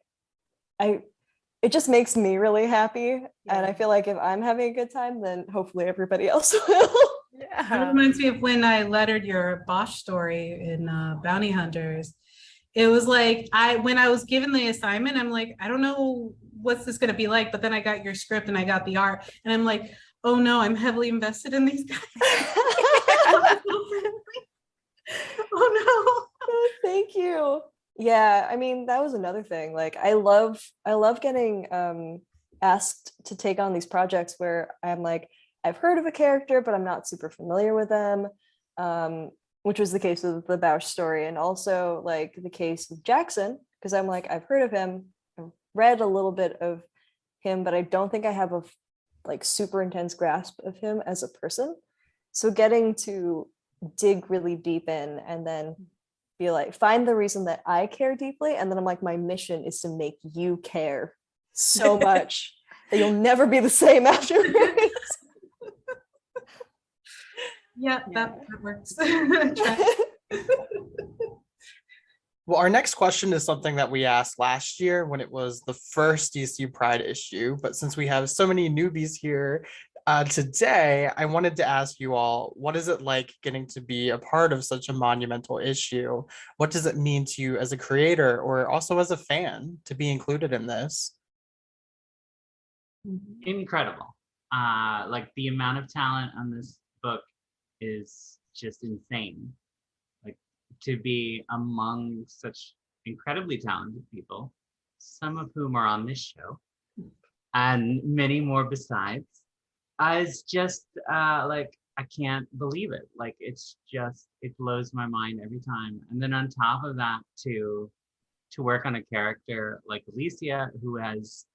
it just makes me really happy. And I feel like if I'm having a good time, then hopefully everybody else will. Yeah. It reminds me of when I lettered your Bosch story in Bounty Hunters. It was like, when I was given the assignment, I'm like, I don't know what's this going to be like, but then I got your script and I got the art and I'm like, oh no, I'm heavily invested in these guys. Oh no. Thank you. Yeah, I mean, that was another thing. Like I love getting asked to take on these projects where I'm like, I've heard of a character, but I'm not super familiar with them. Which was the case with the Bausch story, and also like the case with Jackson, because I'm like, I've heard of him, I've read a little bit of him, but I don't think I have a like super intense grasp of him as a person. So getting to dig really deep in and then be like, find the reason that I care deeply, and then I'm like, my mission is to make you care so much that you'll never be the same afterwards. Yeah, that works. Well, our next question is something that we asked last year when it was the first DC Pride issue. But since we have so many newbies here today, I wanted to ask you all, what is it like getting to be a part of such a monumental issue? What does it mean to you as a creator or also as a fan to be included in this? Incredible. Like the amount of talent on this book is just insane. Like to be among such incredibly talented people, some of whom are on this show and many more besides. It's just like I can't believe it. Like it blows my mind every time. And then on top of that, to work on a character like Alicia, who has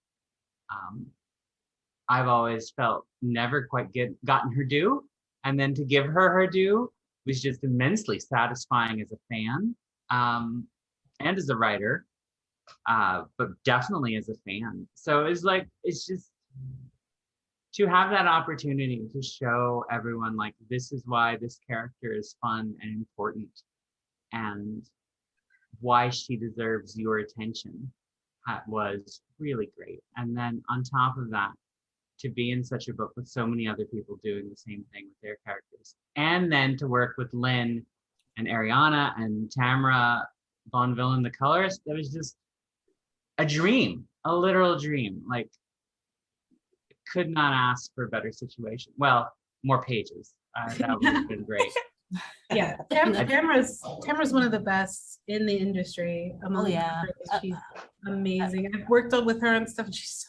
I've always felt never quite gotten her due, and then to give her due was just immensely satisfying as a fan, and as a writer, but definitely as a fan. So it's just to have that opportunity to show everyone like this is why this character is fun and important and why she deserves your attention was really great. And then on top of that, to be in such a book with so many other people doing the same thing with their characters, and then to work with Lynne and Ariana and Tamara Bonville and the colorist, that was just a dream, a literal dream. Like, could not ask for a better situation. Well, more pages. That would have been great. Yeah, Tamara's one of the best in the industry. Oh yeah, she's amazing. I've worked with her and stuff, and she's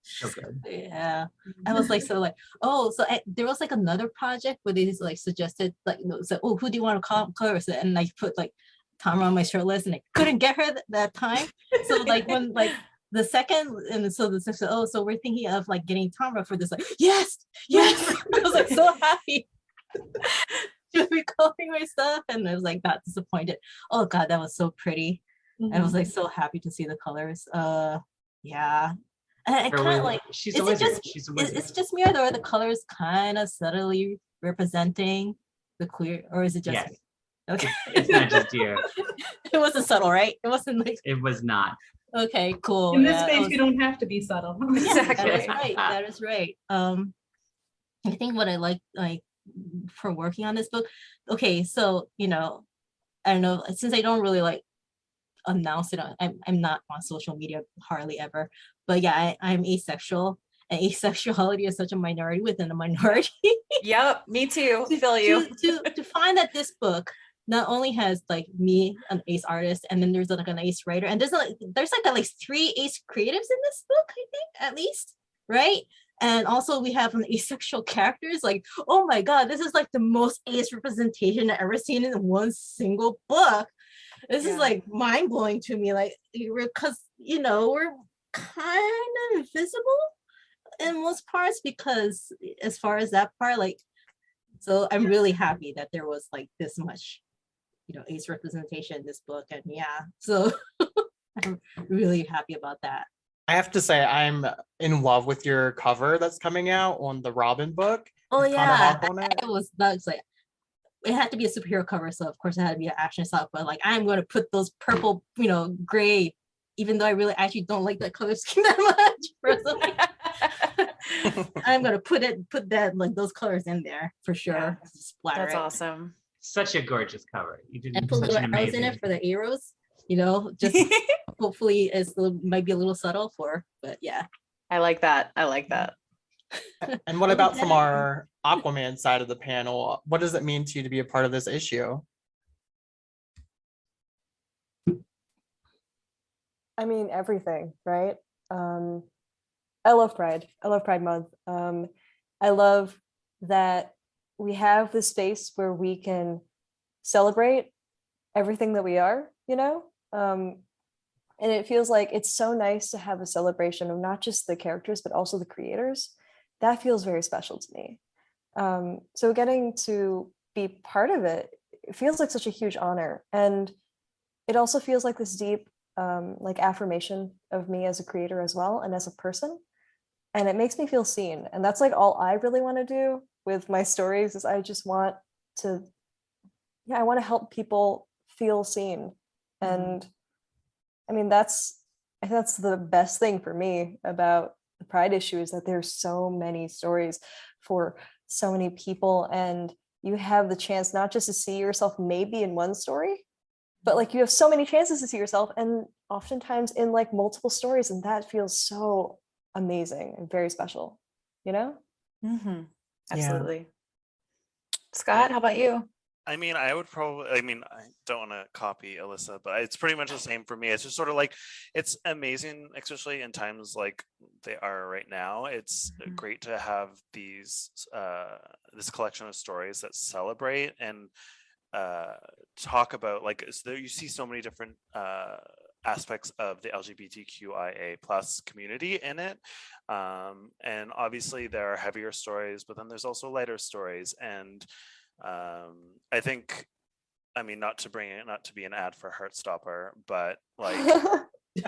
So good. yeah. I was like, there was like another project where they just like suggested like, so, oh, who do you want to color? So, and I put like Tamara on my short list, and I couldn't get her that time. So like when like the second, and so so we're thinking of like getting Tamara for this, like yes. I was like so happy to be coloring my stuff, and I was like not disappointed. Oh god, that was so pretty. I was like so happy to see the colors. Yeah. And I kind of like, she's a wizard. She's a wizard. It's just me, or are the colors kind of subtly representing the queer, or is it just me? Okay. It's not just you. It wasn't subtle, right? It wasn't like. It was not. Okay, cool. In this space, you don't have to be subtle. Exactly. That is right. That is right. I think what I like for working on this book. Okay, so I don't know, since I don't really like announce it. I'm not on social media hardly ever, but yeah, I'm asexual, and asexuality is such a minority within a minority. Yep, me too. Feel you. To find that this book not only has like me, an ace artist, and then there's like an ace writer, and there's like at least 3 ace creatives in this book, I think, at least, right? And also we have an asexual characters. Like, oh my god, this is like the most ace representation I've ever seen in one single book. This is like mind-blowing to me, like, because we're kind of invisible in most parts, because as far as that part, like, so I'm really happy that there was like this much ace representation in this book. And yeah, so I'm really happy about that. I have to say I'm in love with your cover that's coming out on the Robin book. Oh yeah, it was nuts. Like, it had to be a superhero cover, so of course it had to be an action stuff, but like I'm going to put those purple, gray, even though I really actually don't like that color scheme that much personally. I'm going to put that, like, those colors in there for sure. That's awesome. Such a gorgeous cover. You did and put such little an arrows amazing. in it for the arrows, just hopefully might be a little subtle but yeah. I like that. And what about from our Aquaman side of the panel? What does it mean to you to be a part of this issue? I mean, everything, right? I love Pride. I love Pride Month. I love that we have this space where we can celebrate everything that we are, and it feels like it's so nice to have a celebration of not just the characters, but also the creators. That feels very special to me. So getting to be part of it feels like such a huge honor. And it also feels like this deep like affirmation of me as a creator as well, and as a person. And it makes me feel seen. And that's like all I really want to do with my stories, is I just want to, I want to help people feel seen. And I mean, I think that's the best thing for me about the Pride issue, is that there's so many stories for so many people, and you have the chance not just to see yourself maybe in one story, but like you have so many chances to see yourself, and oftentimes in like multiple stories, and that feels so amazing and very special, Absolutely. Scott, how about you? I mean, I would probably, I mean, I don't want to copy Alyssa, but it's pretty much the same for me. It's just sort of like, it's amazing, especially in times like they are right now. It's great to have this collection of stories that celebrate and talk about, like, so you see so many different aspects of the LGBTQIA plus community in it. And obviously there are heavier stories, but then there's also lighter stories. And I think, I mean, not to be an ad for Heartstopper, but like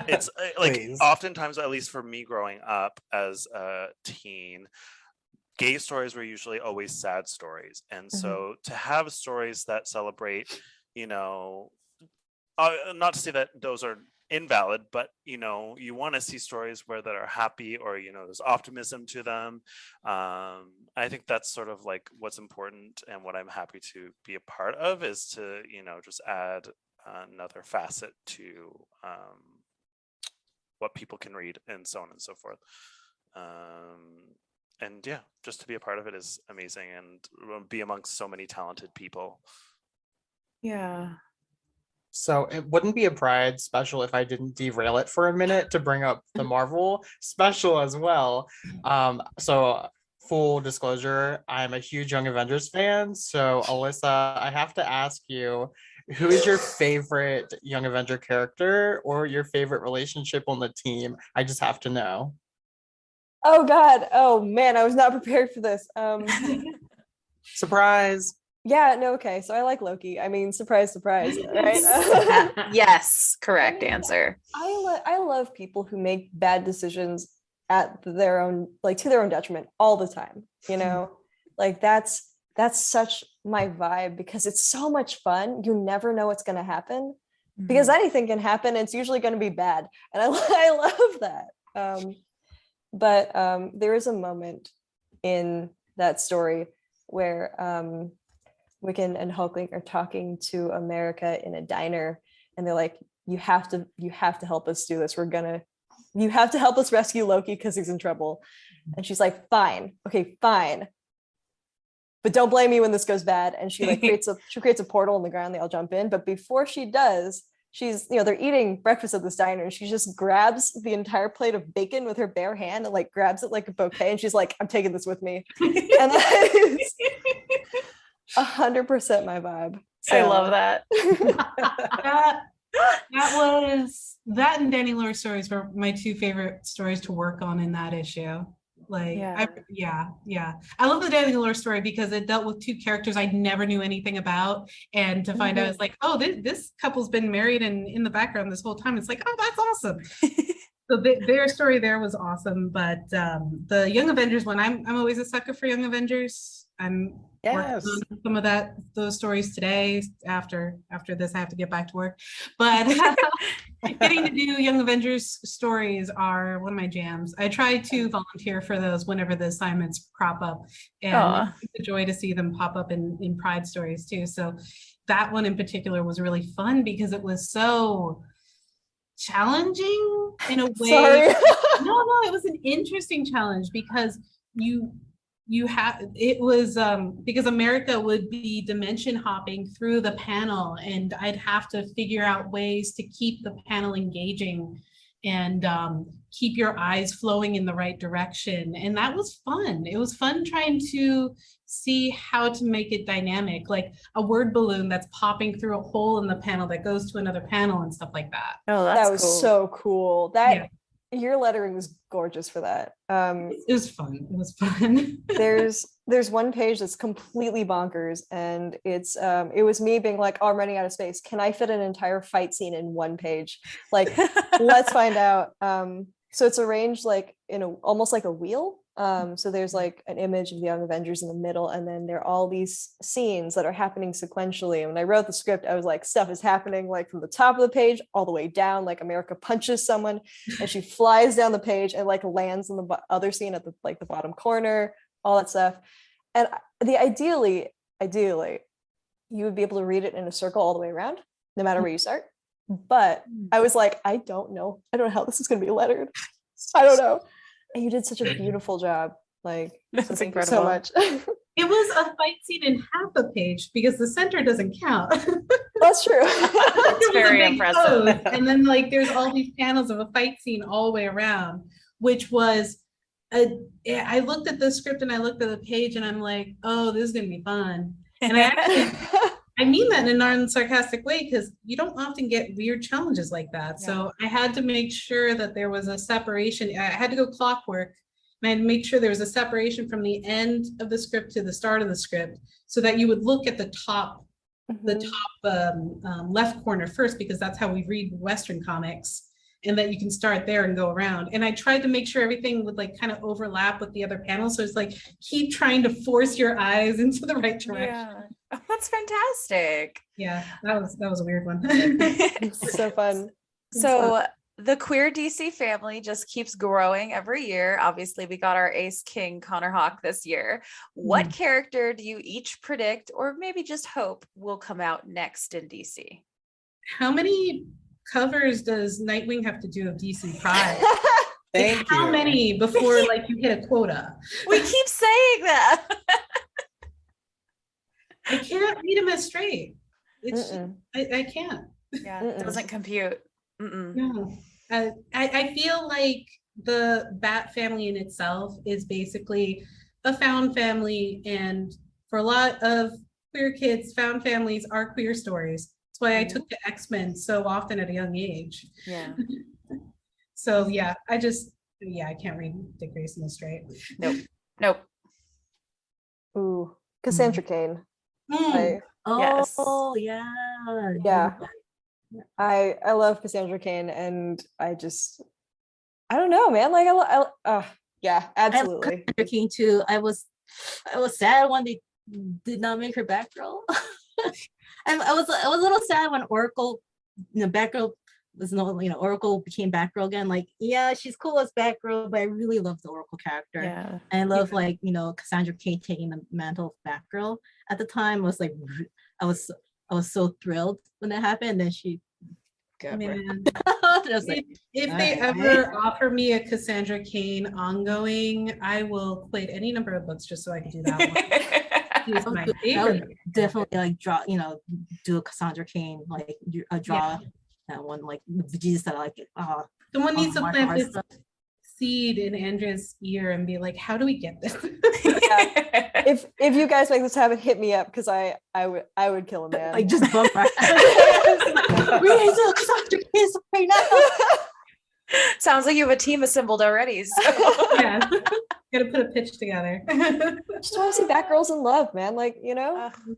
it's like Please. oftentimes, at least for me growing up as a teen, gay stories were usually always sad stories. And so to have stories that celebrate, you know, not to say that those are invalid, but you know, you want to see stories where that are happy, or you know, there's optimism to them. I think that's sort of like what's important, and what I'm happy to be a part of is to, you know, just add another facet to what people can read, and so on and so forth. And yeah, just to be a part of it is amazing, and be amongst so many talented people. Yeah. So it wouldn't be a Pride special if I didn't derail it for a minute to bring up the Marvel special as well. So full disclosure, I'm a huge Young Avengers fan. So Alyssa, I have to ask you, who is your favorite Young Avenger character or your favorite relationship on the team? I just have to know. Oh God. Oh man, I was not prepared for this. Surprise. Yeah, no, okay. So I like Loki. I mean, surprise, surprise, right? Yes, correct answer. I love people who make bad decisions at their own, like to their own detriment all the time, you know? Like that's such my vibe, because it's so much fun. You never know what's going to happen, because anything can happen. It's usually going to be bad. And I love that. But there is a moment in that story where Wiccan and Hulkling are talking to America in a diner, and they're like, you have to help us do this. You have to help us rescue Loki because he's in trouble. And she's like, fine, okay, fine, but don't blame me when this goes bad. And she like creates a portal in the ground. They all jump in, but before she does, she's, you know, they're eating breakfast at this diner, and she just grabs the entire plate of bacon with her bare hand and like grabs it like a bouquet, and she's like, I'm taking this with me. And that is 100% my vibe. So. I love that. that and Danny Lore stories were my two favorite stories to work on in that issue. Like, yeah. I love the Danny Lore story because it dealt with two characters I never knew anything about, and to find out it's like, oh, this couple's been married and in the background this whole time. It's like, oh, that's awesome. So their story there was awesome. But the Young Avengers one, I'm always a sucker for Young Avengers. I'm working on some of those stories today. After this, I have to get back to work. But getting to do Young Avengers stories are one of my jams. I try to volunteer for those whenever the assignments crop up, and it's a joy to see them pop up in Pride stories too. So that one in particular was really fun because it was so challenging in a way. Sorry. No, it was an interesting challenge because it was because America would be dimension hopping through the panel, and I'd have to figure out ways to keep the panel engaging and keep your eyes flowing in the right direction. And that was fun. It was fun trying to see how to make it dynamic, like a word balloon that's popping through a hole in the panel that goes to another panel and stuff like that. Oh, that was cool. So cool. Your lettering was gorgeous for that. It was fun. There's one page that's completely bonkers, and it was me being like, oh, I'm running out of space. Can I fit an entire fight scene in one page? Like, let's find out. So it's arranged like in almost like a wheel. So there's like an image of the Young Avengers in the middle, and then there are all these scenes that are happening sequentially. And when I wrote the script, I was like, stuff is happening like from the top of the page all the way down. Like America punches someone, and she flies down the page and like lands in the other scene at the bottom corner, all that stuff. And ideally, you would be able to read it in a circle all the way around, no matter where you start. But I was like, I don't know how this is going to be lettered. I don't know. And you did such a beautiful job. Like, That's so thank you so much. It was a fight scene in half a page because the center doesn't count. That's true. It was a very big impressive. pose, and then like there's all these panels of a fight scene all the way around, which was I looked at the script and I looked at the page and I'm like, oh, this is gonna be fun. And I mean that in a non-sarcastic way because you don't often get weird challenges like that. So I had to make sure that there was a separation. I had to go clockwork and I had to make sure there was a separation from the end of the script to the start of the script so that you would look at the top left corner first, because that's how we read Western comics, and that you can start there and go around. And I tried to make sure everything would like kind of overlap with the other panels. So it's like, keep trying to force your eyes into the right direction. Yeah. Oh, that's fantastic. Yeah, that was a weird one. It's so fun. So the queer DC family just keeps growing every year. Obviously, we got our Ace King Connor Hawk this year. What character do you each predict, or maybe just hope, will come out next in DC? How many covers does Nightwing have to do of DC Pride? Thank How you. many before like you hit a quota? We keep saying that. I can't read him as straight. It's Mm-mm. I can't. Yeah, it doesn't compute. Mm-mm. No. I feel like the Bat family in itself is basically a found family, and for a lot of queer kids, found families are queer stories. That's why I took to X-Men so often at a young age. Yeah. So yeah, I can't read Dick Grayson as straight. Nope. Ooh, Cassandra Cain. Mm. Oh, Yes. yeah. I love Cassandra Cain, and I don't know, man. Like yeah, absolutely. Cassandra King too. I was sad when they did not make her Batgirl. I was a little sad when Oracle, Batgirl was Oracle became Batgirl again. Like, yeah, she's cool as Batgirl, but I really love the Oracle character. Yeah. And I love Cassandra Cain taking the mantle of Batgirl. At the time, I was so thrilled when that happened. And then she got Man. If they ever offer me a Cassandra Cain ongoing, I will quit any number of books just so I can do that one. She's my favorite. Definitely do a Cassandra Cain, draw that one, like Jesus that I like it. Someone needs to plant this seed in Andrea's ear and be like, how do we get this? If you guys make this happen, hit me up, because I would kill a man. Like, just bump right. We need to do Cassandra Cain right now. Sounds like you have a team assembled already. So. Yeah, gotta put a pitch together. Just want to see Batgirls in love, man. Like,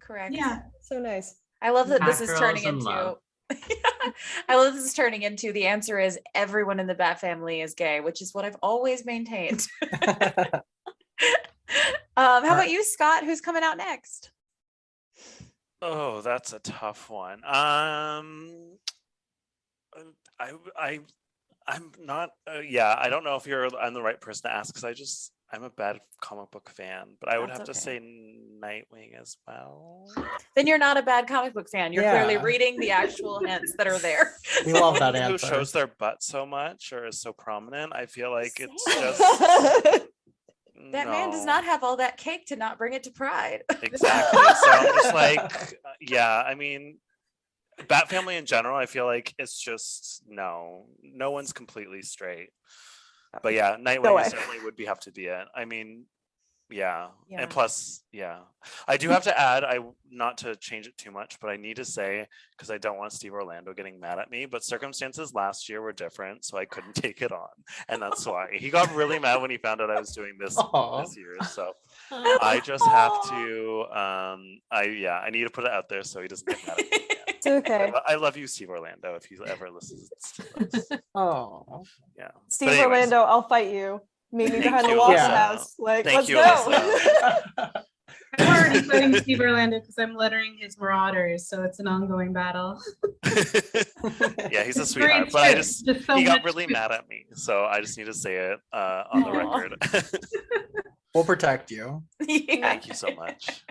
Correct. Yeah. so nice. I love that this is Batgirls turning in into. love. I love this is turning into the answer is everyone in the Bat family is gay, which is what I've always maintained. How about you, Scott? Who's coming out next? Oh, that's a tough one. I'm not. I don't know if I'm the right person to ask, because I'm a bad comic book fan, but I would That's have to okay. say Nightwing as well. Then you're not a bad comic book fan. You're clearly Yeah. reading the actual hints that are there. We love that Who answer. shows their butt so much or is so prominent? I feel like it's Same. just That man does not have all that cake to not bring it to Pride. exactly. So I'm just like, I mean, Bat family in general, I feel like it's just no one's completely straight. But yeah, Nightwing certainly would have to be it. I mean, yeah. And plus, I do have to add, not to change it too much, but I need to say, because I don't want Steve Orlando getting mad at me, but circumstances last year were different, so I couldn't take it on, and that's why he got really mad when he found out I was doing this year. So I just have to, I need to put it out there so he doesn't get mad at me. It's okay. I love you, Steve Orlando, if he ever listens to this. Oh, Yeah. Steve But anyways. Orlando, I'll fight you. Meet me Thank behind the you, Watson Alyssa. house. Like, Thank let's you, go. I'm already fighting Steve Orlando because I'm lettering his Marauders, so it's an ongoing battle. Yeah, he's a Very sweetheart, but true. he got really mad at me, so I just need to say it on the Aw. record. we'll protect you. Yeah. Thank you so much.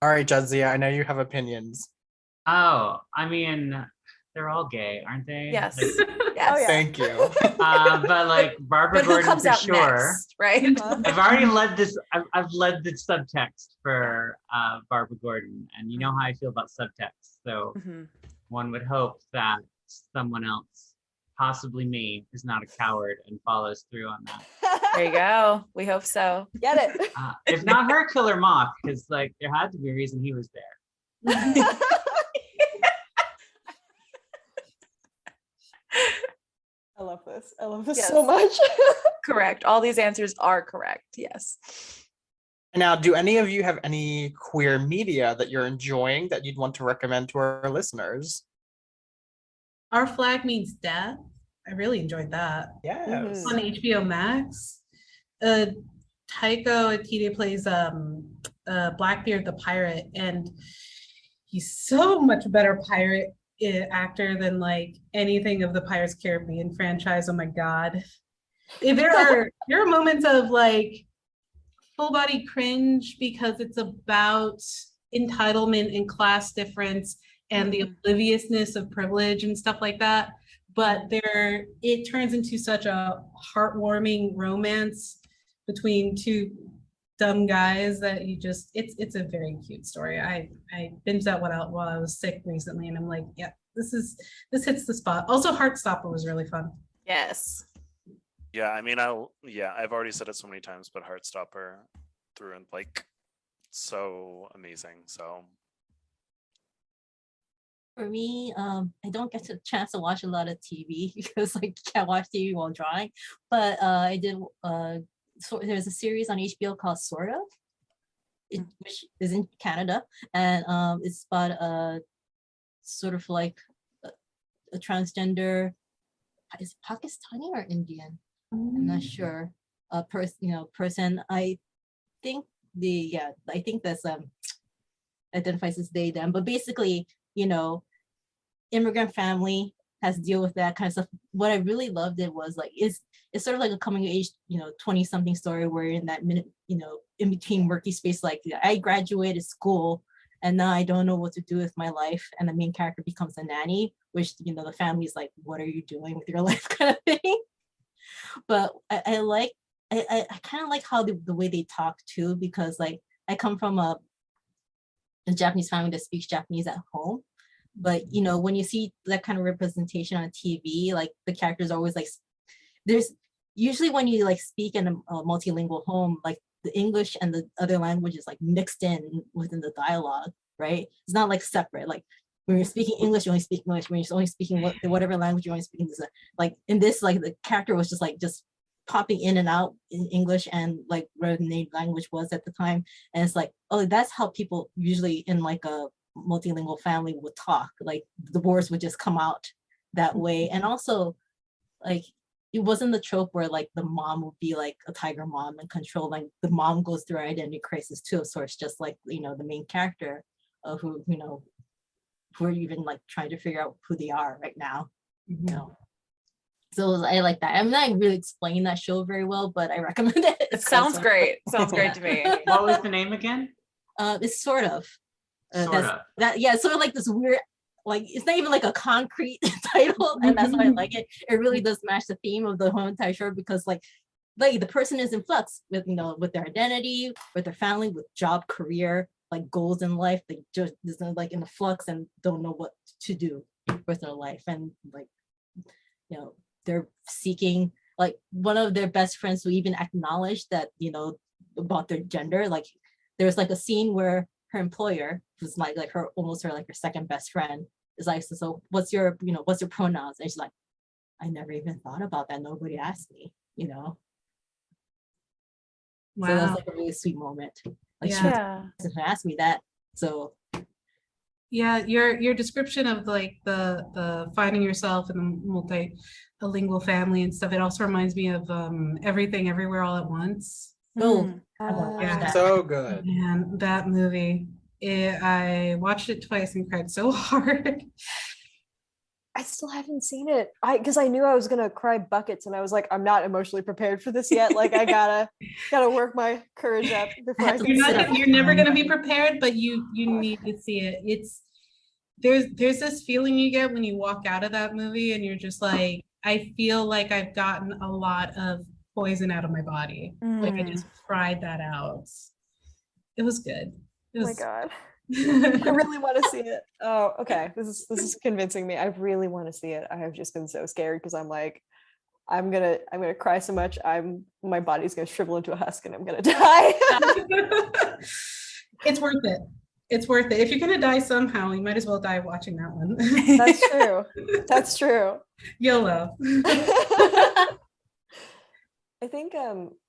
All right, Jadzia, I know you have opinions. Oh, I mean, they're all gay, aren't they? Yes. Like, Yes. Oh, yeah. Thank you. but like Barbara But who Gordon comes for out sure. next, right? I've already led this. I've led the subtext for Barbara Gordon, and you know how I feel about subtext. So Mhm. one would hope that someone else, possibly me, is not a coward and follows through on that. There you go. We hope so. Get it. If not her, Killer Moth, because like there had to be a reason he was there. I love this. I love this Yes. so much. Correct. All these answers are correct. Yes. Now, do any of you have any queer media that you're enjoying that you'd want to recommend to our listeners? Our Flag Means Death. I really enjoyed that. Yes. On HBO Max. Taika Waititi plays Blackbeard the pirate, and he's so much better pirate actor than like anything of the Pirates Caribbean franchise. Oh my god. There are moments of like full body cringe because it's about entitlement and class difference and the obliviousness of privilege and stuff like that. But it turns into such a heartwarming romance between two dumb guys that it's a very cute story. I binged that one out while I was sick recently, and I'm like, yeah, this hits the spot. Also, Heartstopper was really fun. Yes. Yeah, I mean, I've already said it so many times, but Heartstopper through and like so amazing. So For me, I don't get a chance to watch a lot of TV because I can't watch TV while drawing. But I did. So there's a series on HBO called Sort of, which is in Canada, and it's about sort of like a transgender. Is it Pakistani or Indian? I'm not sure. Person. I think that's identifies as they them. But basically, immigrant family has to deal with that kind of stuff. What I really loved it was like it's sort of like a coming of age 20-something story where in that minute in between murky space, like I graduated school and now I don't know what to do with my life, and the main character becomes a nanny, which the family's like, what are you doing with your life kind of thing. But I kind of like how the way they talk too, because like I come from a Japanese family that speaks Japanese at home. But when you see that kind of representation on TV, like the characters are always like, there's usually when you like speak in a multilingual home, like the English and the other languages like mixed in within the dialogue, right? It's not like separate. Like when you're speaking English, you only speak English. When you're only speaking whatever language you're only speaking, like in this, like the character was just popping in and out in English and like where the native language was at the time. And it's like, oh, that's how people usually in like a multilingual family would talk. Like the words would just come out that way. And also like it wasn't the trope where like the mom would be like a tiger mom and control. Like the mom goes through identity crisis too, so it's just like the main character who who are even like trying to figure out who they are right now. So I like that. I'm not really explaining that show very well, but I recommend it. It sounds great. Sounds great to me. What was the name again? It's sort of. Sort of. It's sort of like this weird, like it's not even like a concrete title, and that's why I like it. It really does match the theme of the whole entire show, because like the person is in flux with with their identity, with their family, with job, career, like goals in life. They just like in the flux and don't know what to do with their life, and like they're seeking, like one of their best friends who even acknowledged that about their gender. Like there's like a scene where her employer, who's like her almost her second best friend, is like, so what's your pronouns? And she's like, I never even thought about that. Nobody asked me, Wow. So that's like a really sweet moment. Like she doesn't ask me that. So yeah, your description of like the finding yourself in the multilingual family and stuff, it also reminds me of Everything Everywhere All at Once. that. So good. And that movie, I watched it twice and cried so hard. I still haven't seen it. Because I knew I was gonna cry buckets, and I was like, I'm not emotionally prepared for this yet. Like I gotta work my courage up before I can see it. You're never gonna be prepared, but you need to see it. there's this feeling you get when you walk out of that movie and you're just like, I feel like I've gotten a lot of poison out of my body. Like I just cried that out. It was good. It Oh my was, God. I really want to see it. Oh, okay. This is convincing me. I really want to see it. I have just been so scared because I'm like, I'm gonna cry so much. My body's gonna shrivel into a husk and I'm gonna die. it's worth it. It's worth it. If you're gonna die somehow, you might as well die watching that one. That's true. That's true. YOLO. I think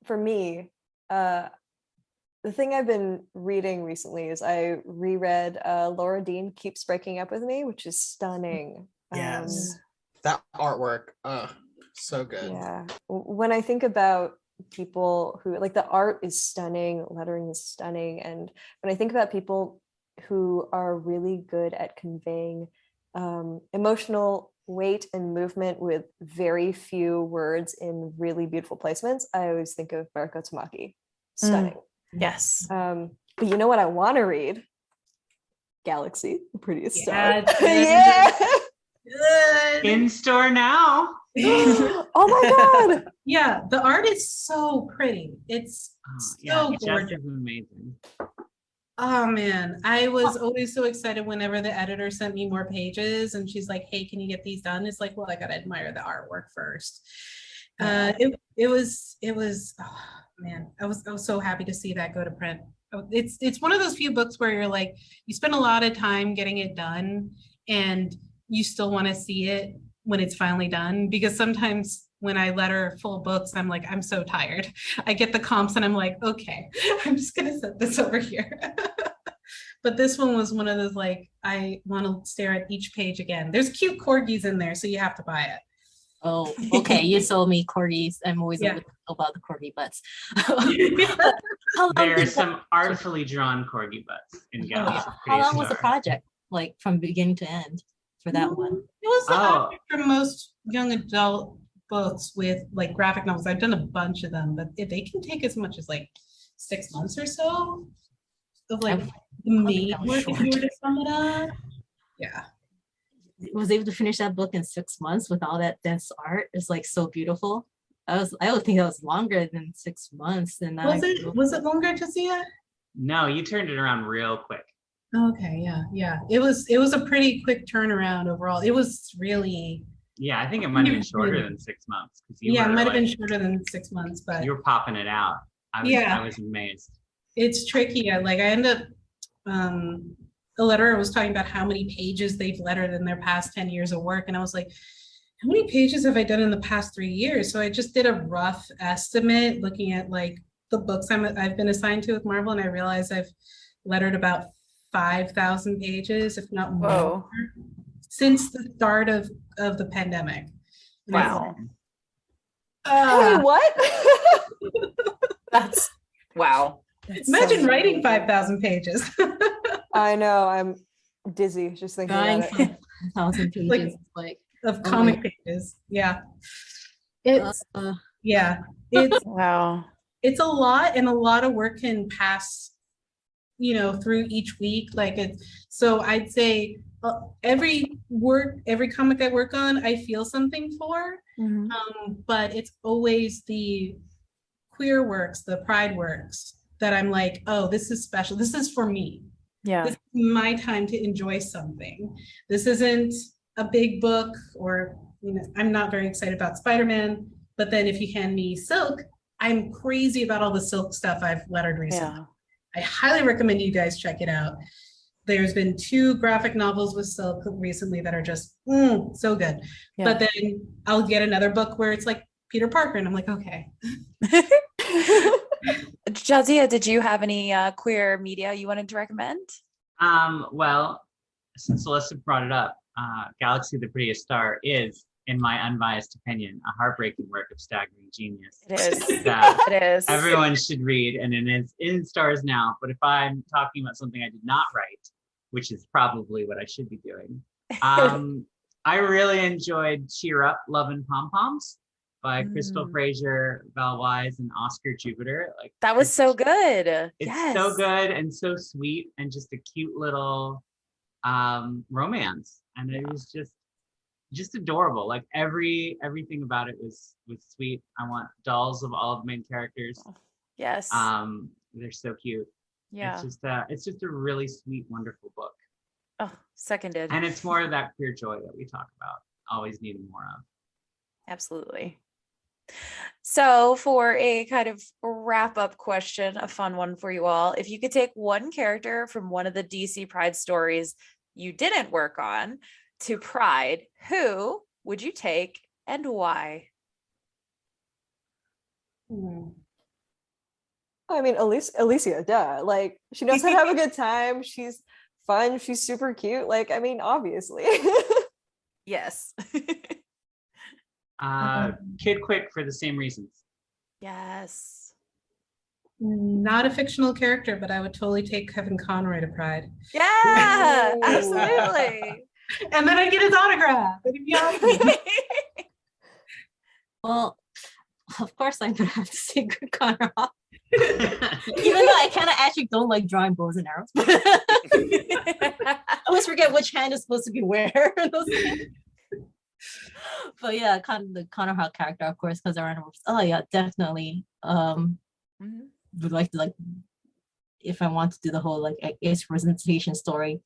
for me, the thing I've been reading recently is I reread Laura Dean Keeps Breaking Up With Me, which is stunning. Yes. That artwork. So good. Yeah. When I think about people who like the art is stunning, lettering is stunning. And when I think about people who are really good at conveying emotional weight and movement with very few words in really beautiful placements, I always think of Barako Tamaki. Stunning. Yes. But you know what I want to read? Galaxy, the Prettiest Star. Good. Yeah. Good. In store now. Oh my God. Yeah, the art is so pretty. It's so gorgeous. Just amazing. Oh man, I was always so excited whenever the editor sent me more pages and she's like, hey, can you get these done? It's like, well, I gotta admire the artwork first. It was oh, man, I was so happy to see that go to print. It's one of those few books where you're like, you spend a lot of time getting it done and you still want to see it when it's finally done, because sometimes when I letter full books, I'm like, I'm so tired. I get the comps and I'm like, okay, I'm just gonna set this over here. But this one was one of those like, I want to stare at each page again. There's cute corgis in there, so you have to buy it. Oh, okay. You sold me corgis. I'm always Yeah. about the corgi butts. There are some artfully drawn corgi butts in Galaxy. How long was the project? Like from beginning to end for that one? It was the average for most young adult books with like graphic novels. I've done a bunch of them, but if they can take as much as like 6 months or so of like the main work, if you were to sum it up. Yeah. Was able to finish that book in 6 months with all that dense art. It's like so beautiful. I would think that was longer than 6 months. And Was it longer, Jadzia? No, you turned it around real quick. Okay, yeah. It was a pretty quick turnaround overall. It was really. Yeah, I think it might have been shorter than 6 months. Yeah, it might have been shorter than 6 months, but you were popping it out. I was amazed. It's tricky. I end up the letterer was talking about how many pages they've lettered in their past 10 years of work. And I was like, how many pages have I done in the past 3 years? So I just did a rough estimate looking at like the books I've been assigned to with Marvel. And I realized I've lettered about 5,000 pages, if not more, since the start of the pandemic. Wow. Wait, what? That's wow. Imagine writing 5,000 pages. I know, I'm dizzy just thinking about it. 5,000 pages, like of comic pages. Yeah. It's it's Wow. It's a lot, and a lot of work can pass, through each week. So I'd say every comic I work on, I feel something for. But it's always the queer works, the pride works that I'm like, oh, this is special. This is for me. Yeah. This is my time to enjoy something. This isn't a big book, or I'm not very excited about Spider-Man, but then if you hand me Silk, I'm crazy about all the Silk stuff I've lettered recently. Yeah. I highly recommend you guys check it out. There's been 2 graphic novels with Silk recently that are just so good. Yeah. But then I'll get another book where it's like Peter Parker, and I'm like, okay. Jadzia, did you have any queer media you wanted to recommend? Well, since Alyssa brought it up, Galaxy, the Prettiest Star is, in my unbiased opinion, a heartbreaking work of staggering genius. It is. That it is. Everyone should read, and it is in stars now. But if I'm talking about something I did not write, which is probably what I should be doing, I really enjoyed Cheer Up, Love and Pom Poms by Crystal Fraser, Val Wise, and Oscar Jupiter. Like that was so good. It's so good and so sweet, and just a cute little romance, and it was just adorable. Like everything about it was sweet. I want dolls of all of the main characters. Yes. They're so cute. Yeah. It's just a really sweet, wonderful book. Oh, seconded. And it's more of that queer joy that we talk about, always needing more of. Absolutely. So for a kind of wrap up question, a fun one for you all, if you could take one character from one of the DC Pride stories you didn't work on to Pride, who would you take and why? I mean, Alicia, duh. Like, she knows how to have a good time. She's fun. She's super cute. Like, I mean, obviously. Yes. Kid Quick for the same reasons. Yes. Not a fictional character, but I would totally take Kevin Conroy to Pride. Yeah, Ooh. absolutely. And then I'd get his autograph. It'd be awesome. Well, of course I'm gonna have to say Connor Hawk. Even though I kind of actually don't like drawing bows and arrows. I always forget which hand is supposed to be where. But yeah, the Connor Hawk character, of course, because oh yeah, definitely. Would like to, like, if I want to do the whole like ace representation story,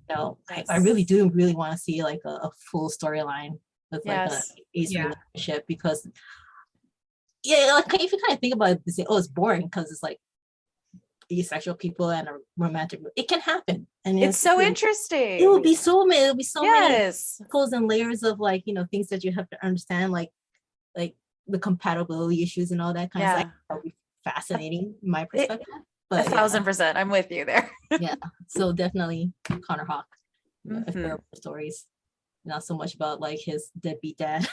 I really do want to see like a full storyline with like a ace relationship, because like if you kind of think about it, you say, oh, it's boring because it's like asexual people and a romantic. It can happen, and it's so interesting. It will be so many. It'll be so many pulls and layers of like things that you have to understand, like the compatibility issues and all that kind of stuff. That'll be fascinating in my perspective. But 1000%, I'm with you there. Yeah, so definitely Connor Hawk. If there are stories, not so much about like his deadbeat dad.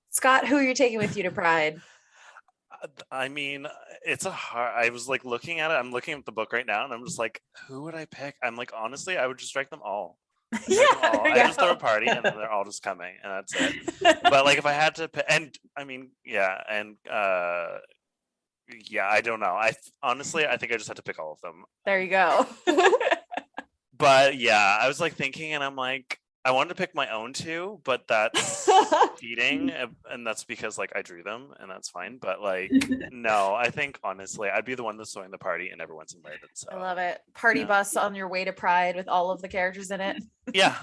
Scott, who are you taking with you to Pride? I mean, it's a hard. I was like looking at it. I'm looking at the book right now, and I'm just like, who would I pick? I'm like, honestly, I would just strike them all. I just throw a party, and then they're all just coming, and that's it. But like, if I had to pick, and I mean, I don't know. Honestly, I think I just had to pick all of them. There you go. But yeah, I was like thinking, and I'm like, I wanted to pick my own two, but that's cheating, and that's because like I drew them, and that's fine. But like, no, I think honestly, I'd be the one that's throwing the party, and everyone's invited. So I love it. Party bus on your way to Pride with all of the characters in it. Yeah,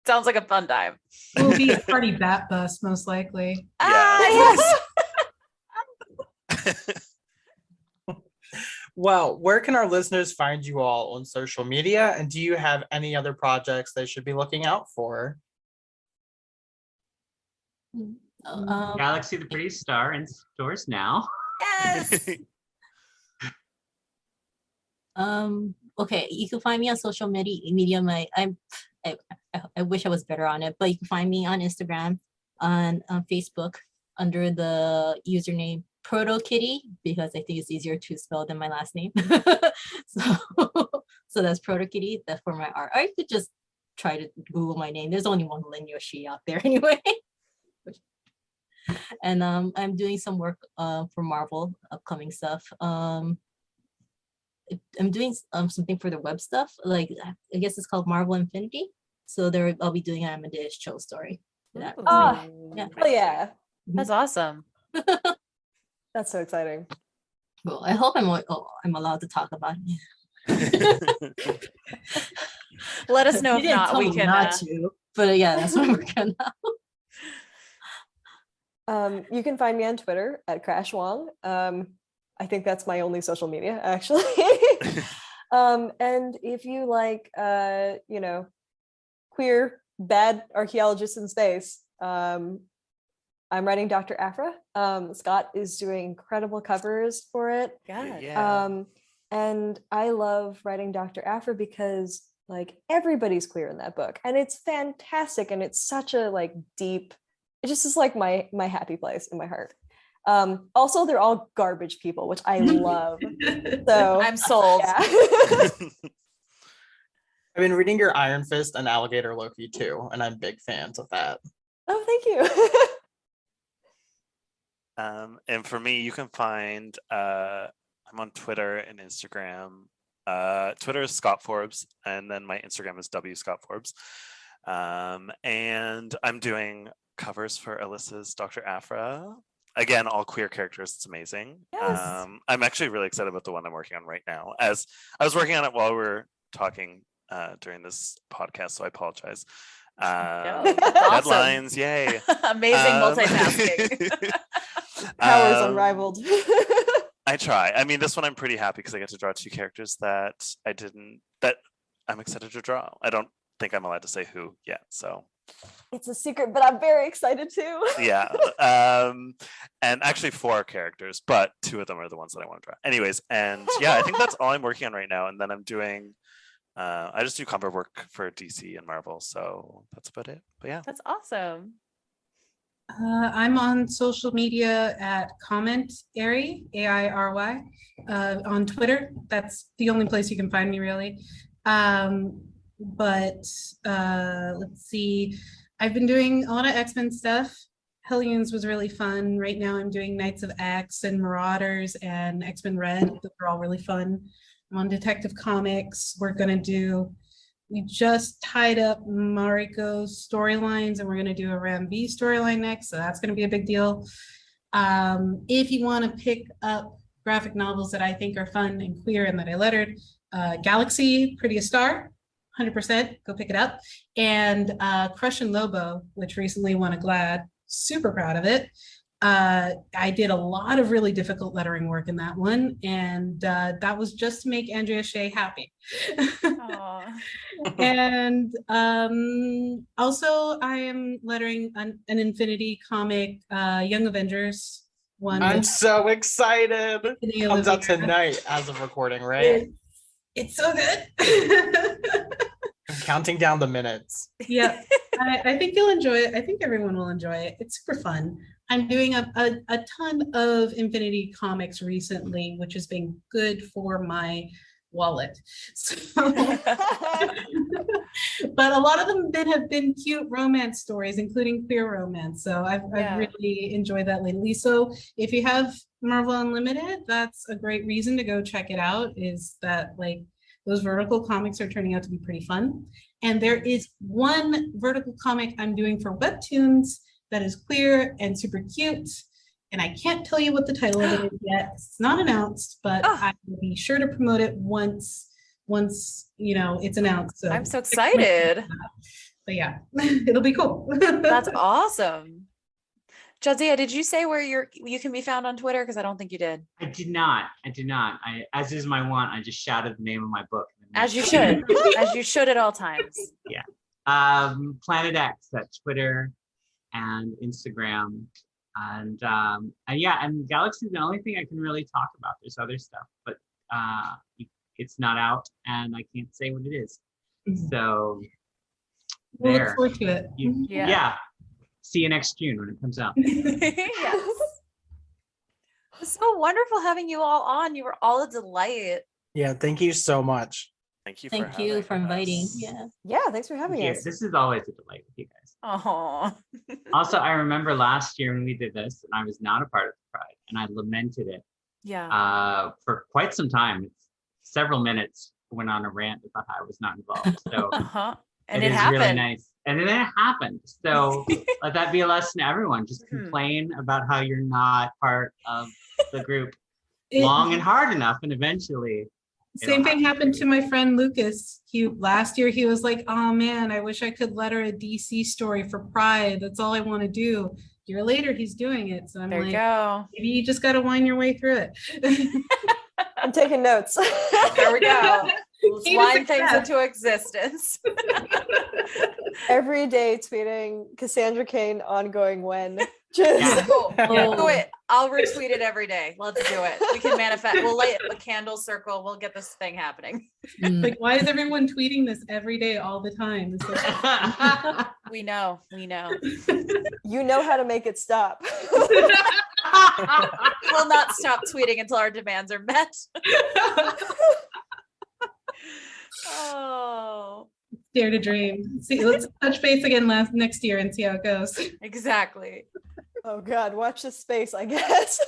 sounds like a fun time. We'll be a party bat bus, most likely. Yes. Well, where can our listeners find you all on social media? And do you have any other projects they should be looking out for? Galaxy the Pretty Star in stores now. Yes. Okay, you can find me on social media. I wish I was better on it, but you can find me on Instagram, on Facebook under the username ProtoKitty, because I think it's easier to spell than my last name. So that's ProtoKitty. That's for my art. I could just try to Google my name. There's only one Lynne Yoshii out there anyway. And I'm doing some work for Marvel, upcoming stuff. I'm doing something for the web stuff. Like I guess it's called Marvel Infinity. So I'll be doing an Amadeus Cho story. Yeah. Oh yeah, That's awesome. that's so exciting. Well, I hope I'm allowed to talk about it. Let us know You if didn't not. tell We me can. not to, but yeah, that's what we're gonna. You can find me on Twitter at Crash Wong. I think that's my only social media, actually. And if you like, queer bad archaeologists in space, I'm writing Dr. Aphra. Scott is doing incredible covers for it. God. And I love writing Dr. Aphra because like everybody's queer in that book, and it's fantastic, and it's such a like deep. It just is like my happy place in my heart. Also, they're all garbage people, which I love. So I'm sold. Yeah. I've been reading your Iron Fist and Alligator Loki too, and I'm big fans of that. Oh, thank you. And for me, you can find I'm on Twitter and Instagram. Twitter is Scott Forbes, and then my Instagram is W Scott Forbes. And I'm doing covers for Alyssa's Dr. Aphra. Again, all queer characters. It's amazing. Yes. I'm actually really excited about the one I'm working on right now. As I was working on it while we were talking during this podcast, so I apologize. No, that's awesome. Deadlines, yay. Amazing multitasking. Powers unrivaled. I try. I mean, this one I'm pretty happy because I get to draw 2 characters that I'm excited to draw. I don't think I'm allowed to say who yet, so It's a secret, but I'm very excited too. yeah. And actually 4 characters, but 2 of them are the ones that I want to draw. Anyways, and yeah, I think that's all I'm working on right now. And then I'm doing I just do cover work for DC and Marvel, so that's about it. But yeah. That's awesome. I'm on social media at Ceary, Airy, on Twitter. That's the only place you can find me, really. But let's see. I've been doing a lot of X-Men stuff. Hellions was really fun. Right now I'm doing Knights of X and Marauders and X-Men Red. Those are all really fun. I'm on Detective Comics. We just tied up Mariko's storylines, and we're gonna do a Ram V storyline next, so that's gonna be a big deal. If you wanna pick up graphic novels that I think are fun and queer and that I lettered, Galaxy, Pretty a Star, 100%, go pick it up. And Crush and Lobo, which recently won a GLAAD, super proud of it. I did a lot of really difficult lettering work in that one, and that was just to make Andrea Shea happy. And also I am lettering an Infinity comic, Young Avengers one. I'm so excited. Comes out tonight as of recording, right? It's so good. I'm counting down the minutes. Yeah, I think you'll enjoy it. I think everyone will enjoy it. It's super fun. I'm doing a ton of Infinity comics recently, which has been good for my wallet. So, but a lot of them have been cute romance stories, including queer romance. So I've really enjoyed that lately. So if you have Marvel Unlimited, that's a great reason to go check it out, is that like those vertical comics are turning out to be pretty fun. And there is one vertical comic I'm doing for Webtoons that is queer and super cute. And I can't tell you what the title of it is yet. It's not announced, but I will be sure to promote it once you know it's announced. So I'm so excited. But yeah, it'll be cool. That's awesome. Jadzia, did you say where you can be found on Twitter? Because I don't think you did. I did not. As is my want, I just shouted the name of my book. As you should. As you should at all times. Yeah. Planet X at Twitter and Instagram. And yeah, and Galaxy is the only thing I can really talk about. There's other stuff, but it's not out and I can't say what it is. So we'll look forward to it. Yeah. See you next June when it comes out. Yes. It's so wonderful having you all on. You were all a delight. Yeah, thank you so much. Thank you for inviting. us. Yeah, thanks for having us. This is always a delight with you guys. Oh. Also, I remember last year when we did this, and I was not a part of the Pride, and I lamented it for quite some time. It's several minutes, went on a rant about how I was not involved. So And it happened. Really nice. And then it happened. So let that be a lesson to everyone. Just complain about how you're not part of the group long and hard enough, and eventually. Same thing happened to my friend Lucas. Last year he was like, "Oh man, I wish I could letter a DC story for Pride. That's all I want to do." A year later, he's doing it. So I'm there like, you go. Maybe you just got to wind your way through it. I'm taking notes. There we go. Let's line things into existence. Every day tweeting Cassandra Cain ongoing when. Cool. Do it. I'll retweet it every day. Let's do it. We can manifest. We'll light a candle circle. We'll get this thing happening. Like, why is everyone tweeting this every day all the time? We know. You know how to make it stop. We'll not stop tweeting until our demands are met. Oh. Dare to dream. See, let's touch base again next year and see how it goes. Exactly. Oh God, watch this space, I guess.